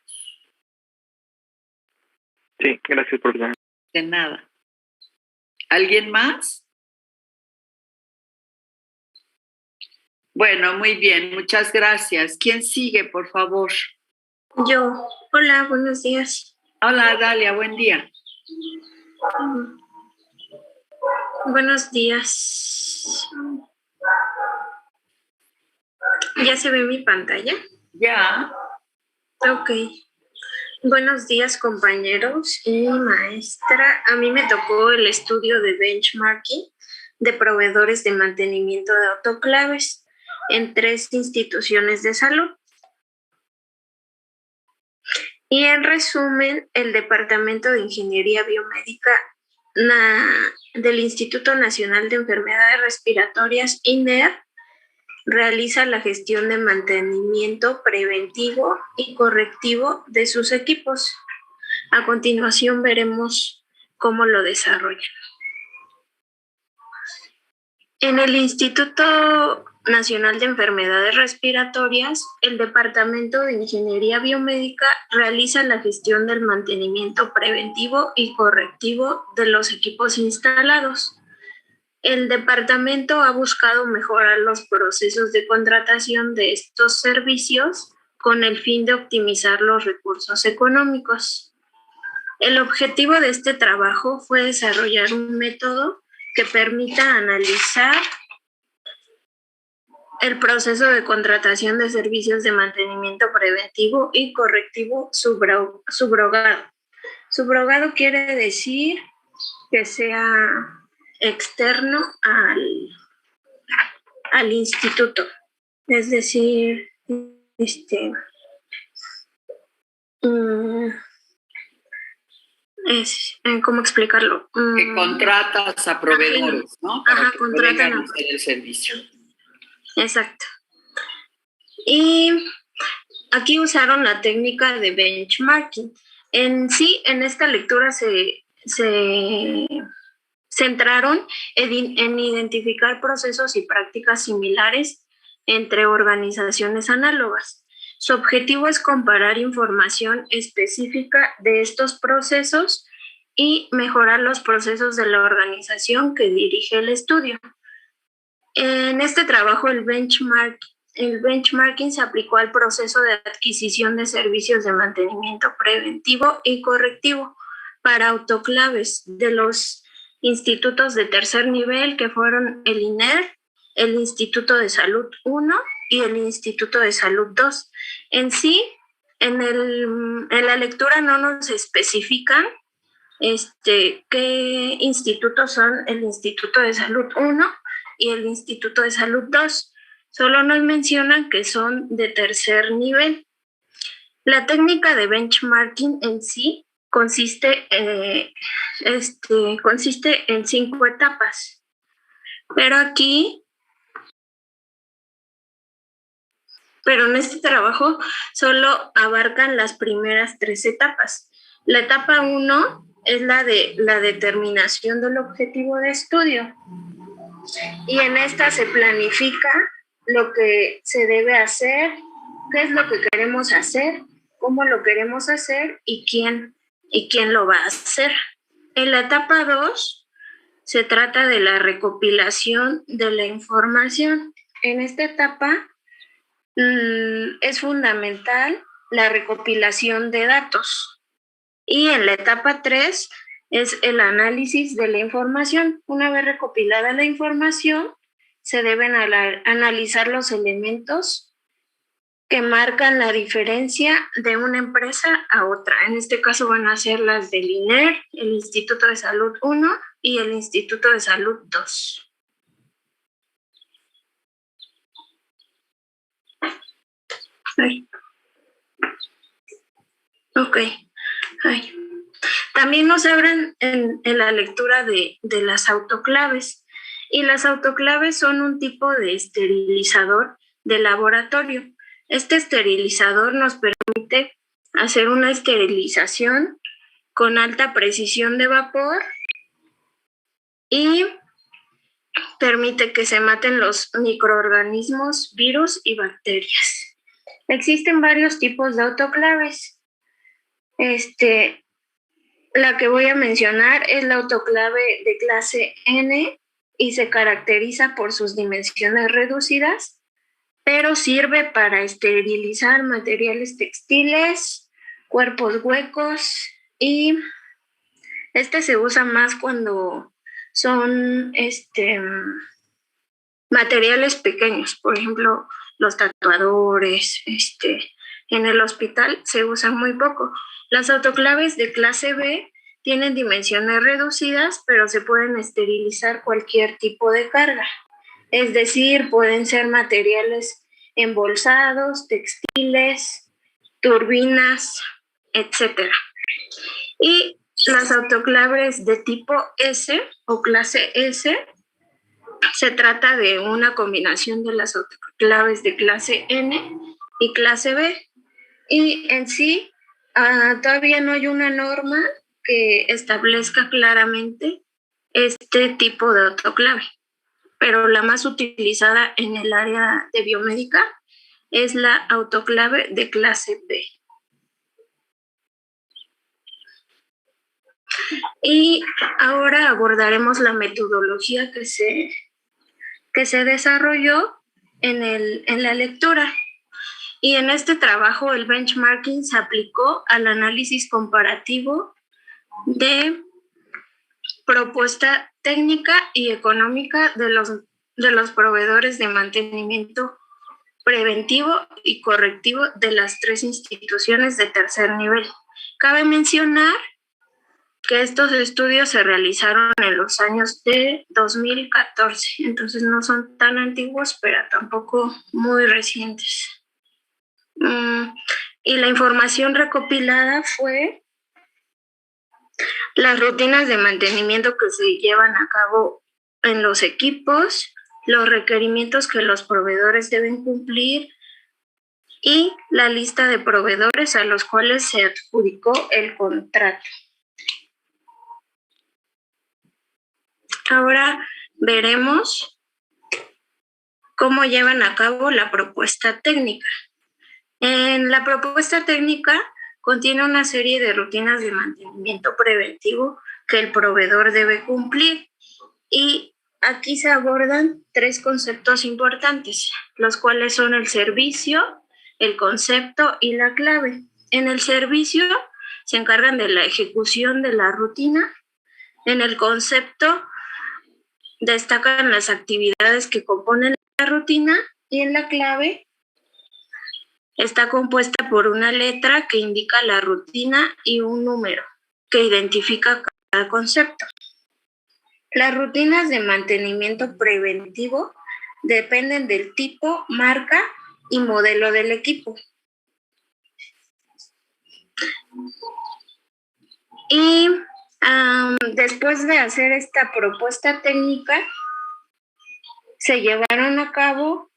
Sí, gracias, profesor. De nada. ¿Alguien más? Bueno, muy bien, muchas gracias. ¿Quién sigue, por favor? Yo. Hola, buenos días. Hola, Dalia, buen día. Buenos días. ¿Ya se ve mi pantalla? Ya. Ok. Buenos días, compañeros y maestra. A mí me tocó el estudio de benchmarking de proveedores de mantenimiento de autoclaves en 3 instituciones de salud. Y en resumen, el Departamento de Ingeniería Biomédica del Instituto Nacional de Enfermedades Respiratorias, INER, realiza la gestión de mantenimiento preventivo y correctivo de sus equipos. A continuación veremos cómo lo desarrollan. En el Instituto Nacional de Enfermedades Respiratorias, el Departamento de Ingeniería Biomédica realiza la gestión del mantenimiento preventivo y correctivo de los equipos instalados. El departamento ha buscado mejorar los procesos de contratación de estos servicios con el fin de optimizar los recursos económicos. El objetivo de este trabajo fue desarrollar un método que permita analizar el proceso de contratación de servicios de mantenimiento preventivo y correctivo subrogado. Subrogado quiere decir que sea externo al instituto. Es decir, ¿cómo explicarlo? Que contratas a proveedores, ¿no? Para que contratan a hacer el servicio. Exacto. Y aquí usaron la técnica de benchmarking. En sí, en esta lectura se centraron en identificar procesos y prácticas similares entre organizaciones análogas. Su objetivo es comparar información específica de estos procesos y mejorar los procesos de la organización que dirige el estudio. En este trabajo, el benchmarking se aplicó al proceso de adquisición de servicios de mantenimiento preventivo y correctivo para autoclaves de los institutos de tercer nivel, que fueron el INER, el Instituto de Salud 1 y el Instituto de Salud 2. En sí, en la lectura no nos especifican qué institutos son el Instituto de Salud 1 y el Instituto de Salud 2. Solo nos mencionan que son de tercer nivel. La técnica de benchmarking en sí consiste en 5 etapas. Pero en este trabajo solo abarcan las primeras 3 etapas. La etapa 1 es la de la determinación del objetivo de estudio. Y en esta se planifica lo que se debe hacer, qué es lo que queremos hacer, cómo lo queremos hacer y quién lo va a hacer. En la etapa 2 se trata de la recopilación de la información. En esta etapa es fundamental la recopilación de datos. Y en la etapa 3 es el análisis de la información. Una vez recopilada la información, se deben analizar los elementos que marcan la diferencia de una empresa a otra. En este caso van a ser las del INER, el Instituto de Salud 1 y el Instituto de Salud 2. Ok. También nos hablan en la lectura de las autoclaves. Y las autoclaves son un tipo de esterilizador de laboratorio. Este esterilizador nos permite hacer una esterilización con alta precisión de vapor y permite que se maten los microorganismos, virus y bacterias. Existen varios tipos de autoclaves. La que voy a mencionar es la autoclave de clase N y se caracteriza por sus dimensiones reducidas, pero sirve para esterilizar materiales textiles, cuerpos huecos y Este se usa más cuando son materiales pequeños, por ejemplo, los tatuadores, en el hospital se usan muy poco. Las autoclaves de clase B tienen dimensiones reducidas, pero se pueden esterilizar cualquier tipo de carga. Es decir, pueden ser materiales embolsados, textiles, turbinas, etc. Y las autoclaves de tipo S o clase S, se trata de una combinación de las autoclaves de clase N y clase B. Y en sí, todavía no hay una norma que establezca claramente este tipo de autoclave, pero la más utilizada en el área de biomédica es la autoclave de clase B. Y ahora abordaremos la metodología que se desarrolló en la lectura. Y en este trabajo el benchmarking se aplicó al análisis comparativo de propuesta técnica y económica de los proveedores de mantenimiento preventivo y correctivo de las 3 instituciones de tercer nivel. Cabe mencionar que estos estudios se realizaron en los años de 2014, entonces no son tan antiguos, pero tampoco muy recientes. Y la información recopilada fue las rutinas de mantenimiento que se llevan a cabo en los equipos, los requerimientos que los proveedores deben cumplir y la lista de proveedores a los cuales se adjudicó el contrato. Ahora veremos cómo llevan a cabo la propuesta técnica. En la propuesta técnica contiene una serie de rutinas de mantenimiento preventivo que el proveedor debe cumplir, y aquí se abordan 3 conceptos importantes, los cuales son el servicio, el concepto y la clave. En el servicio se encargan de la ejecución de la rutina. En el concepto destacan las actividades que componen la rutina, y en la clave está compuesta por una letra que indica la rutina y un número que identifica cada concepto. Las rutinas de mantenimiento preventivo dependen del tipo, marca y modelo del equipo. Y después de hacer esta propuesta técnica, se llevaron a cabo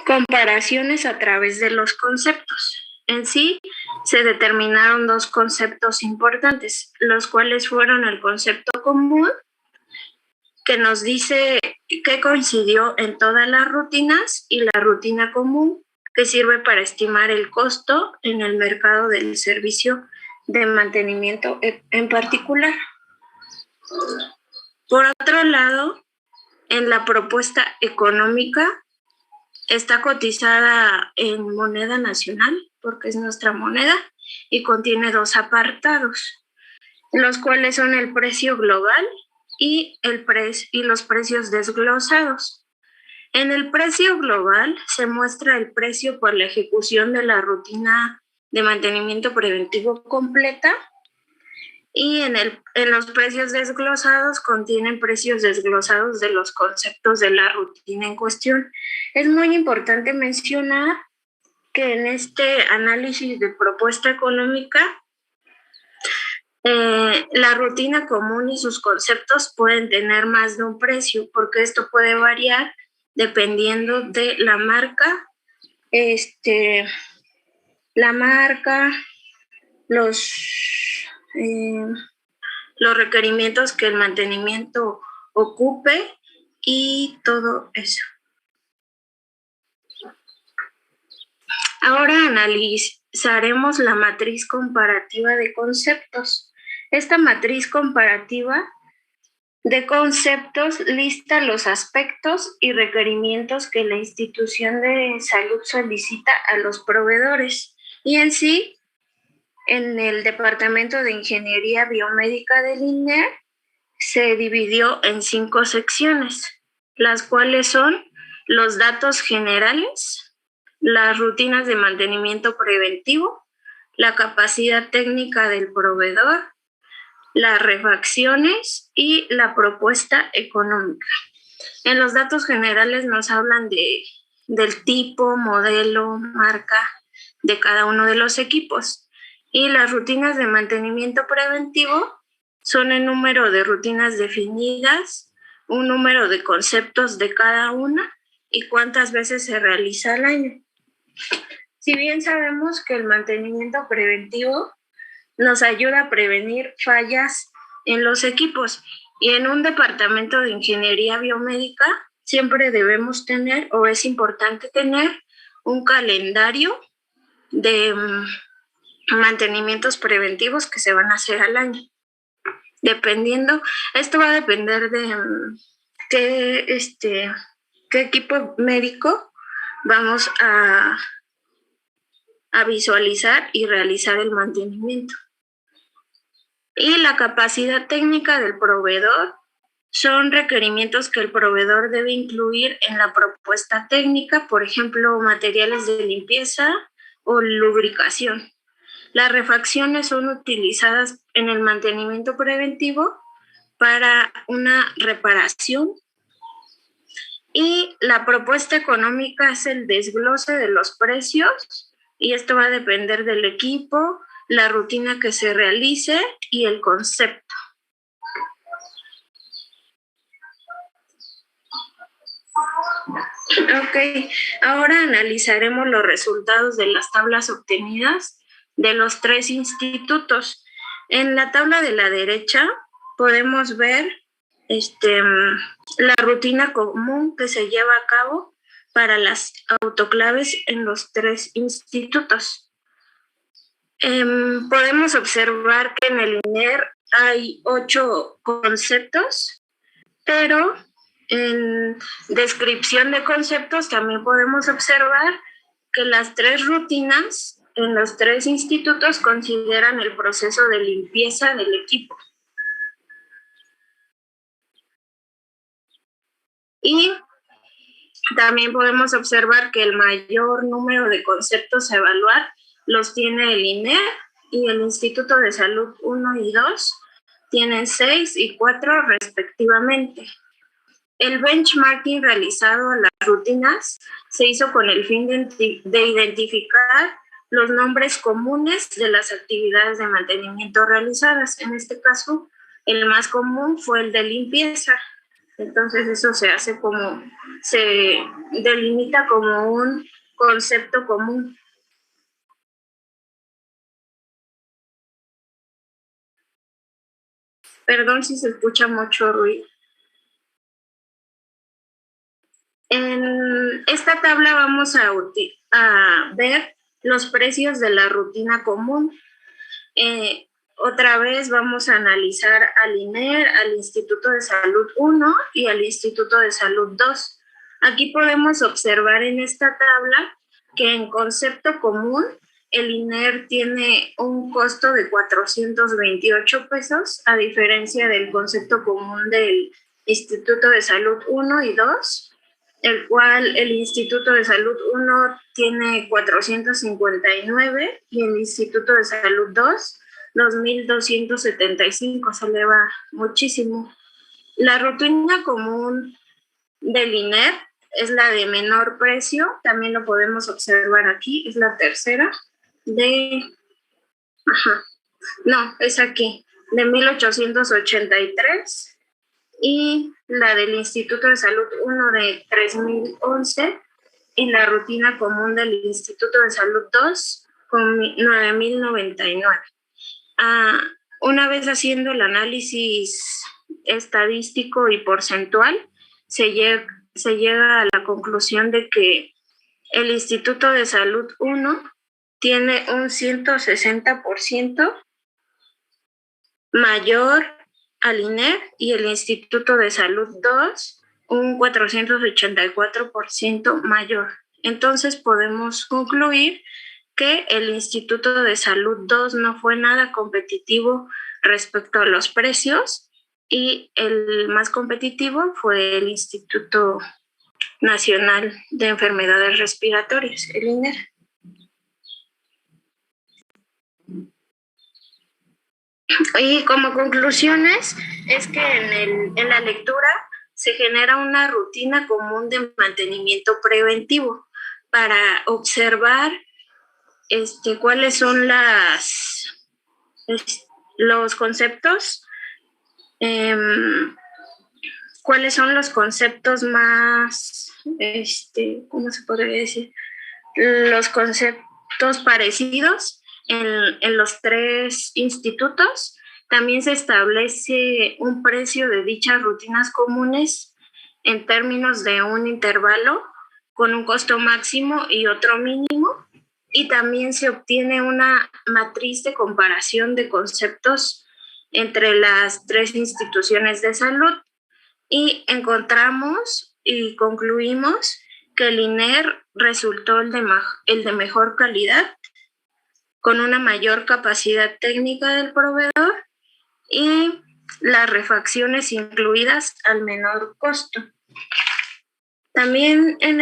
comparaciones a través de los conceptos. En sí, se determinaron 2 conceptos importantes, los cuales fueron el concepto común, que nos dice qué coincidió en todas las rutinas, y la rutina común, que sirve para estimar el costo en el mercado del servicio de mantenimiento en particular. Por otro lado, en la propuesta económica está cotizada en moneda nacional, porque es nuestra moneda, y contiene 2 apartados, los cuales son el precio global y los precios desglosados. En el precio global se muestra el precio por la ejecución de la rutina de mantenimiento preventivo completa, y en los precios desglosados contienen precios desglosados de los conceptos de la rutina en cuestión. Es muy importante mencionar que en este análisis de propuesta económica, la rutina común y sus conceptos pueden tener más de un precio, porque esto puede variar dependiendo de la marca, los requerimientos que el mantenimiento ocupe y todo eso. Ahora analizaremos la matriz comparativa de conceptos. Esta matriz comparativa de conceptos lista los aspectos y requerimientos que la institución de salud solicita a los proveedores, y en sí en el Departamento de Ingeniería Biomédica del INER se dividió en 5 secciones, las cuales son los datos generales, las rutinas de mantenimiento preventivo, la capacidad técnica del proveedor, las refacciones y la propuesta económica. En los datos generales nos hablan del tipo, modelo, marca de cada uno de los equipos. Y las rutinas de mantenimiento preventivo son el número de rutinas definidas, un número de conceptos de cada una y cuántas veces se realiza al año. Si bien sabemos que el mantenimiento preventivo nos ayuda a prevenir fallas en los equipos, y en un departamento de ingeniería biomédica siempre debemos tener, o es importante tener, un calendario de mantenimientos preventivos que se van a hacer al año. Esto va a depender de qué equipo médico vamos a visualizar y realizar el mantenimiento. Y la capacidad técnica del proveedor son requerimientos que el proveedor debe incluir en la propuesta técnica, por ejemplo, materiales de limpieza o lubricación. Las refacciones son utilizadas en el mantenimiento preventivo para una reparación. Y la propuesta económica es el desglose de los precios, y esto va a depender del equipo, la rutina que se realice y el concepto. Ok, ahora analizaremos los resultados de las tablas obtenidas de los 3 institutos. En la tabla de la derecha podemos ver la rutina común que se lleva a cabo para las autoclaves en los 3 institutos. Podemos observar que en el INER hay 8 conceptos, pero en descripción de conceptos también podemos observar que las 3 rutinas en los 3 institutos consideran el proceso de limpieza del equipo. Y también podemos observar que el mayor número de conceptos a evaluar los tiene el INER, y el Instituto de Salud 1 y 2 tienen 6 y 4 respectivamente. El benchmarking realizado a las rutinas se hizo con el fin de identificar los nombres comunes de las actividades de mantenimiento realizadas. En este caso, el más común fue el de limpieza. Entonces eso se delimita como un concepto común. Perdón si se escucha mucho ruido. En esta tabla vamos a ver los precios de la rutina común. Otra vez vamos a analizar al INER, al Instituto de Salud 1 y al Instituto de Salud 2. Aquí podemos observar en esta tabla que en concepto común el INER tiene un costo de 428 pesos, a diferencia del concepto común del Instituto de Salud 1 y 2, el cual el Instituto de Salud 1 tiene 459 y el Instituto de Salud 2, 2.275, se eleva muchísimo. La rutina común del INER es la de menor precio, también lo podemos observar aquí, es la tercera es aquí, de 1.883, y la del Instituto de Salud 1 de 3.011, y la rutina común del Instituto de Salud 2 con 9.099. Una vez haciendo el análisis estadístico y porcentual, se llega a la conclusión de que el Instituto de Salud 1 tiene un 160% mayor al INER, y el Instituto de Salud 2 un 484% mayor. Entonces podemos concluir que el Instituto de Salud 2 no fue nada competitivo respecto a los precios y el más competitivo fue el Instituto Nacional de Enfermedades Respiratorias, el INER. Y como conclusiones es que en la lectura se genera una rutina común de mantenimiento preventivo para observar cuáles son los conceptos, cuáles son los conceptos más, ¿cómo se podría decir? Los conceptos parecidos en los tres institutos. También se establece un precio de dichas rutinas comunes en términos de un intervalo con un costo máximo y otro mínimo. Y también se obtiene una matriz de comparación de conceptos entre las tres instituciones de salud. Y encontramos y concluimos que el INER resultó el de mejor calidad, con una mayor capacidad técnica del proveedor y las refacciones incluidas al menor costo. También en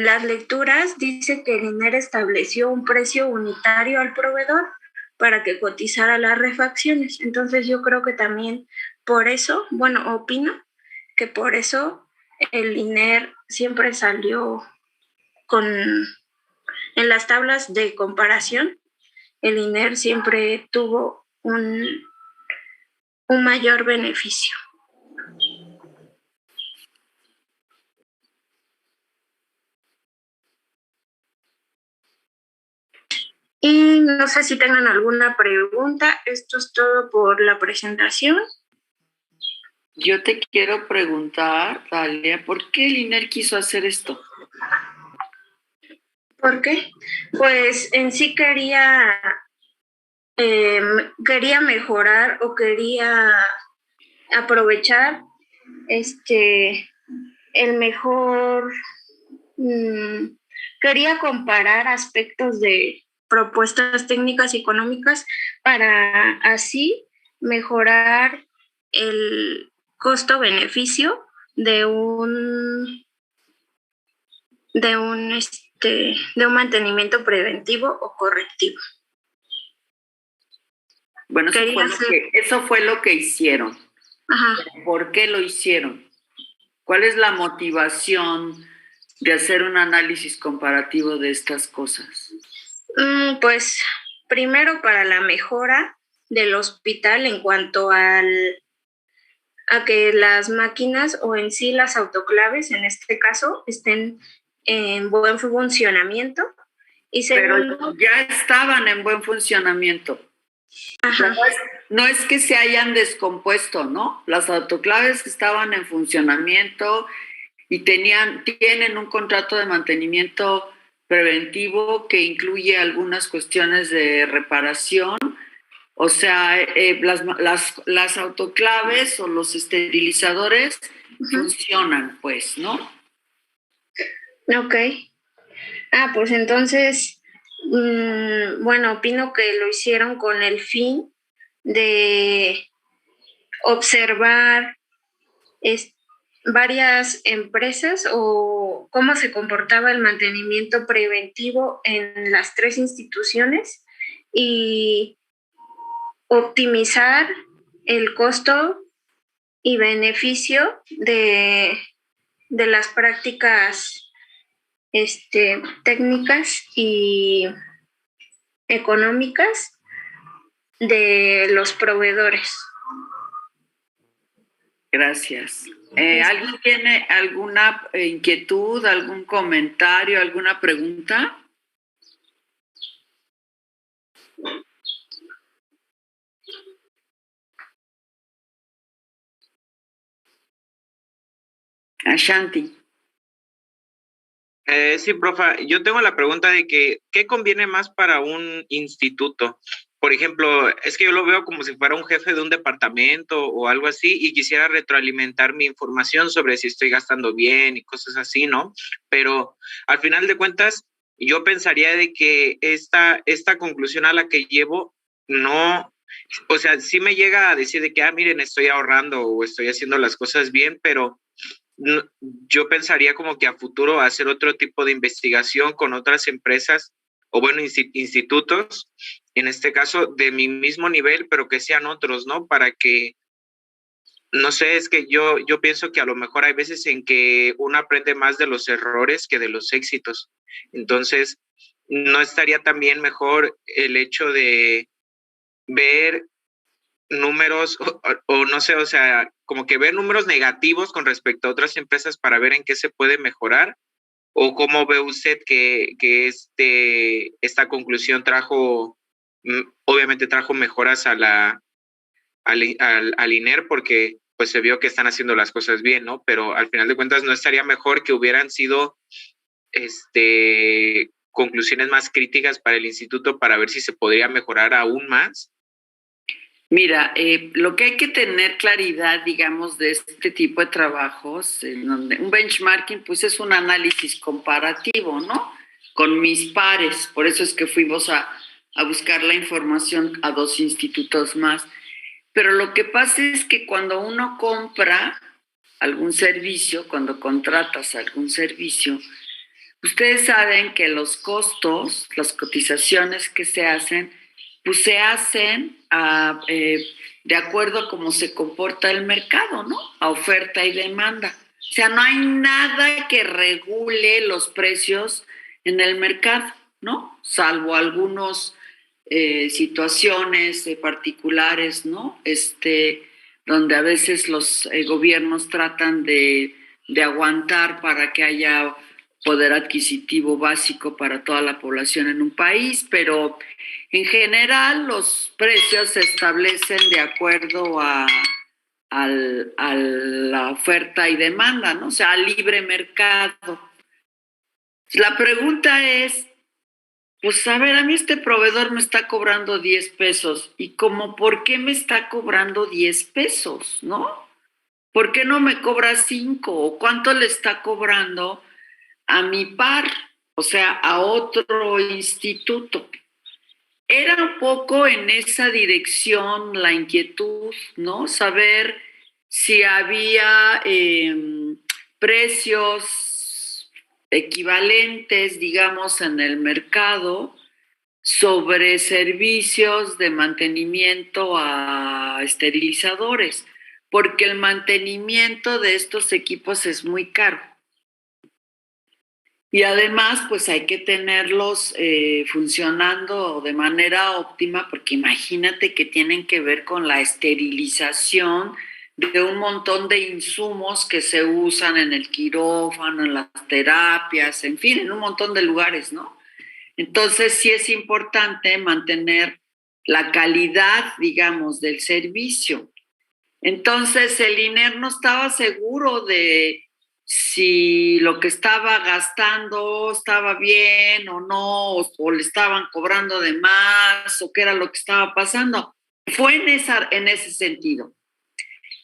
las lecturas dice que el INER estableció un precio unitario al proveedor para que cotizara las refacciones. Entonces yo creo que también por eso, opino que por eso el INER siempre salió en las tablas de comparación, el INER siempre tuvo un mayor beneficio. Y no sé si tengan alguna pregunta. Esto es todo por la presentación. Yo te quiero preguntar, Dalia, ¿por qué el INER quiso hacer esto? ¿Por qué? Pues en sí quería mejorar o quería aprovechar el mejor, quería comparar aspectos de propuestas técnicas y económicas para así mejorar el costo-beneficio de un mantenimiento preventivo o correctivo. Bueno, eso fue lo que hicieron. Ajá. ¿Por qué lo hicieron? ¿Cuál es la motivación de hacer un análisis comparativo de estas cosas? Pues primero para la mejora del hospital en cuanto a que las máquinas o en sí las autoclaves, en este caso, estén en buen funcionamiento. Y segundo, pero ya estaban en buen funcionamiento. Ajá. No es que se hayan descompuesto, ¿no? Las autoclaves estaban en funcionamiento y tienen un contrato de mantenimiento preventivo que incluye algunas cuestiones de reparación. O sea, las autoclaves o los esterilizadores funcionan, pues, ¿no? Ok. Pues entonces, opino que lo hicieron con el fin de observar varias empresas o cómo se comportaba el mantenimiento preventivo en las tres instituciones y optimizar el costo y beneficio de las prácticas técnicas y económicas de los proveedores. Gracias. ¿Alguien tiene alguna inquietud, algún comentario, alguna pregunta? Ashanti. Sí, profa, yo tengo la pregunta de que, ¿qué conviene más para un instituto? Por ejemplo, es que yo lo veo como si fuera un jefe de un departamento o algo así y quisiera retroalimentar mi información sobre si estoy gastando bien y cosas así, ¿no? Pero al final de cuentas, yo pensaría de que esta conclusión a la que llevo no, o sea, sí me llega a decir de que, miren, estoy ahorrando o estoy haciendo las cosas bien, pero yo pensaría como que a futuro hacer otro tipo de investigación con otras empresas o bueno, institutos, en este caso de mi mismo nivel, pero que sean otros, ¿no? Para que, no sé, es que yo pienso que a lo mejor hay veces en que uno aprende más de los errores que de los éxitos. Entonces, ¿no estaría también mejor el hecho de ver números o no sé, o sea, como que ver números negativos con respecto a otras empresas para ver en qué se puede mejorar? ¿O cómo ve usted que esta conclusión obviamente trajo mejoras al INER porque pues se vio que están haciendo las cosas bien, ¿no? Pero al final de cuentas no estaría mejor que hubieran sido conclusiones más críticas para el instituto para ver si se podría mejorar aún más? Mira, lo que hay que tener claridad, digamos, de este tipo de trabajos, en donde un benchmarking, pues es un análisis comparativo, ¿no? Con mis pares, por eso es que fuimos a buscar la información a 2 institutos más. Pero lo que pasa es que cuando uno compra algún servicio, cuando contratas algún servicio, ustedes saben que los costos, las cotizaciones que se hacen, pues se hacen de acuerdo a cómo se comporta el mercado, ¿no? A oferta y demanda. O sea, no hay nada que regule los precios en el mercado, ¿no? Salvo algunas situaciones particulares, ¿no? Donde a veces los gobiernos tratan de aguantar para que haya poder adquisitivo básico para toda la población en un país, pero en general los precios se establecen de acuerdo a la oferta y demanda, ¿no? O sea, al libre mercado. La pregunta es, pues a ver, a mí este proveedor me está cobrando 10 pesos, y como, ¿por qué me está cobrando 10 pesos, no? ¿Por qué no me cobra 5? ¿O cuánto le está cobrando a mi par, o sea, a otro instituto? Era un poco en esa dirección la inquietud, ¿no? Saber si había precios equivalentes, digamos, en el mercado sobre servicios de mantenimiento a esterilizadores, porque el mantenimiento de estos equipos es muy caro. Y además, pues hay que tenerlos funcionando de manera óptima, porque imagínate que tienen que ver con la esterilización de un montón de insumos que se usan en el quirófano, en las terapias, en fin, en un montón de lugares, ¿no? Entonces, sí es importante mantener la calidad, digamos, del servicio. Entonces, el INER no estaba seguro de si lo que estaba gastando estaba bien o no, o le estaban cobrando de más, o qué era lo que estaba pasando. Fue en ese sentido.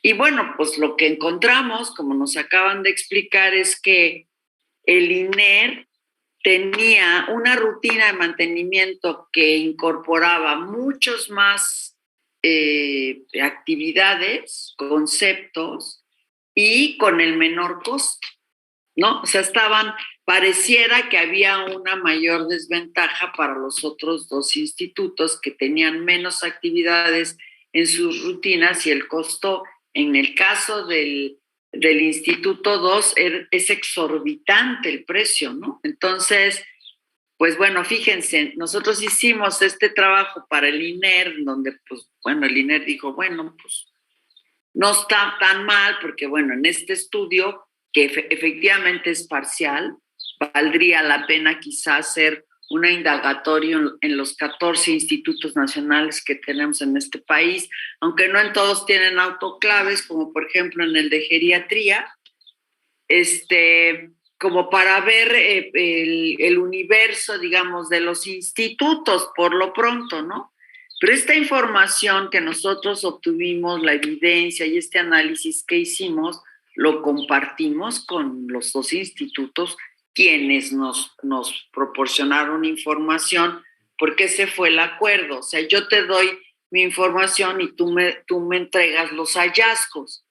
Y bueno, pues lo que encontramos, como nos acaban de explicar, es que el INER tenía una rutina de mantenimiento que incorporaba muchos más actividades, conceptos, y con el menor costo, ¿no? O sea, pareciera que había una mayor desventaja para los otros 2 institutos que tenían menos actividades en sus rutinas, y el costo, en el caso del Instituto 2, es exorbitante el precio, ¿no? Entonces, pues bueno, fíjense, nosotros hicimos este trabajo para el INER, donde, pues, bueno, el INER dijo, bueno, pues, no está tan mal, porque bueno, en este estudio, que efectivamente es parcial, valdría la pena quizás hacer una indagatoria en los 14 institutos nacionales que tenemos en este país, aunque no en todos tienen autoclaves, como por ejemplo en el de geriatría, como para ver el universo, digamos, de los institutos por lo pronto, ¿no? Pero esta información que nosotros obtuvimos, la evidencia y este análisis que hicimos, lo compartimos con los 2 institutos quienes nos proporcionaron información, porque ese fue el acuerdo. O sea, yo te doy mi información y tú me entregas los hallazgos.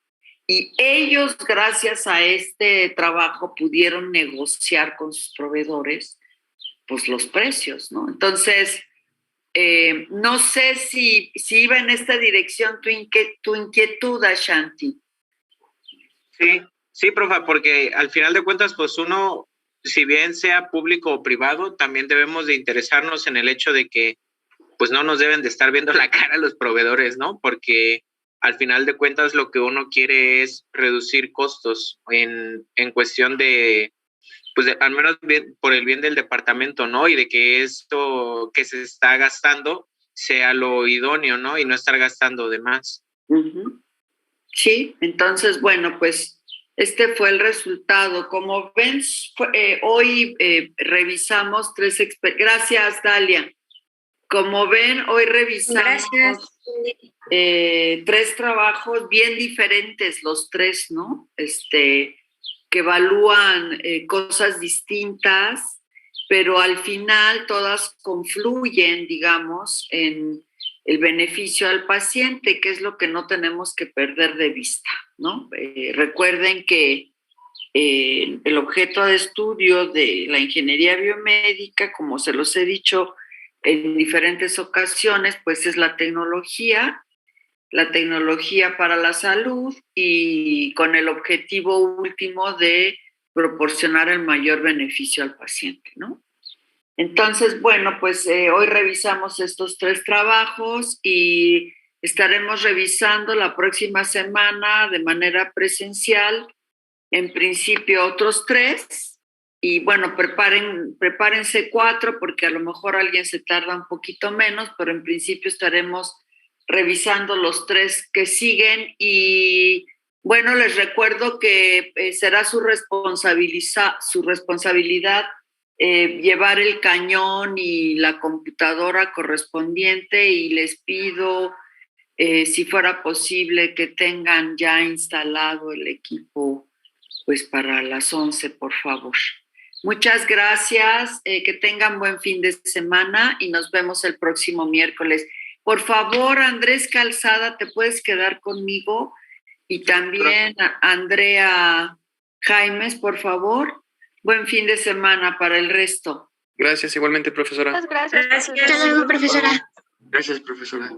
Y ellos, gracias a este trabajo, pudieron negociar con sus proveedores pues los precios, ¿no? Entonces, no sé si iba en esta dirección tu inquietud, Ashanti. Sí, profe, porque al final de cuentas, pues uno, si bien sea público o privado, también debemos de interesarnos en el hecho de que pues no nos deben de estar viendo la cara a los proveedores, ¿no? Porque al final de cuentas lo que uno quiere es reducir costos en cuestión de, pues al menos por el bien del departamento, ¿no? Y de que esto que se está gastando sea lo idóneo, ¿no? Y no estar gastando de más. Uh-huh. Sí, entonces, bueno, pues este fue el resultado. Como ven, hoy revisamos gracias, Dalia. Como ven, hoy revisamos tres trabajos bien diferentes, los tres, ¿no? Que evalúan cosas distintas, pero al final todas confluyen, digamos, en el beneficio al paciente, que es lo que no tenemos que perder de vista, ¿no? Recuerden que el objeto de estudio de la ingeniería biomédica, como se los he dicho en diferentes ocasiones, pues es la tecnología para la salud y con el objetivo último de proporcionar el mayor beneficio al paciente, ¿no? Entonces, bueno, pues hoy revisamos estos tres trabajos y estaremos revisando la próxima semana de manera presencial, en principio otros tres, y bueno, prepárense 4 porque a lo mejor alguien se tarda un poquito menos, pero en principio estaremos revisando los 3 que siguen y bueno, les recuerdo que será su responsabilidad llevar el cañón y la computadora correspondiente y les pido, si fuera posible, que tengan ya instalado el equipo pues para las 11, por favor. Muchas gracias, que tengan buen fin de semana y nos vemos el próximo miércoles. Por favor, Andrés Calzada, ¿te puedes quedar conmigo? Y también Andrea Jaimes, por favor. Buen fin de semana para el resto. Gracias, igualmente, profesora. Muchas gracias. Hasta luego, profesora. Gracias, profesora.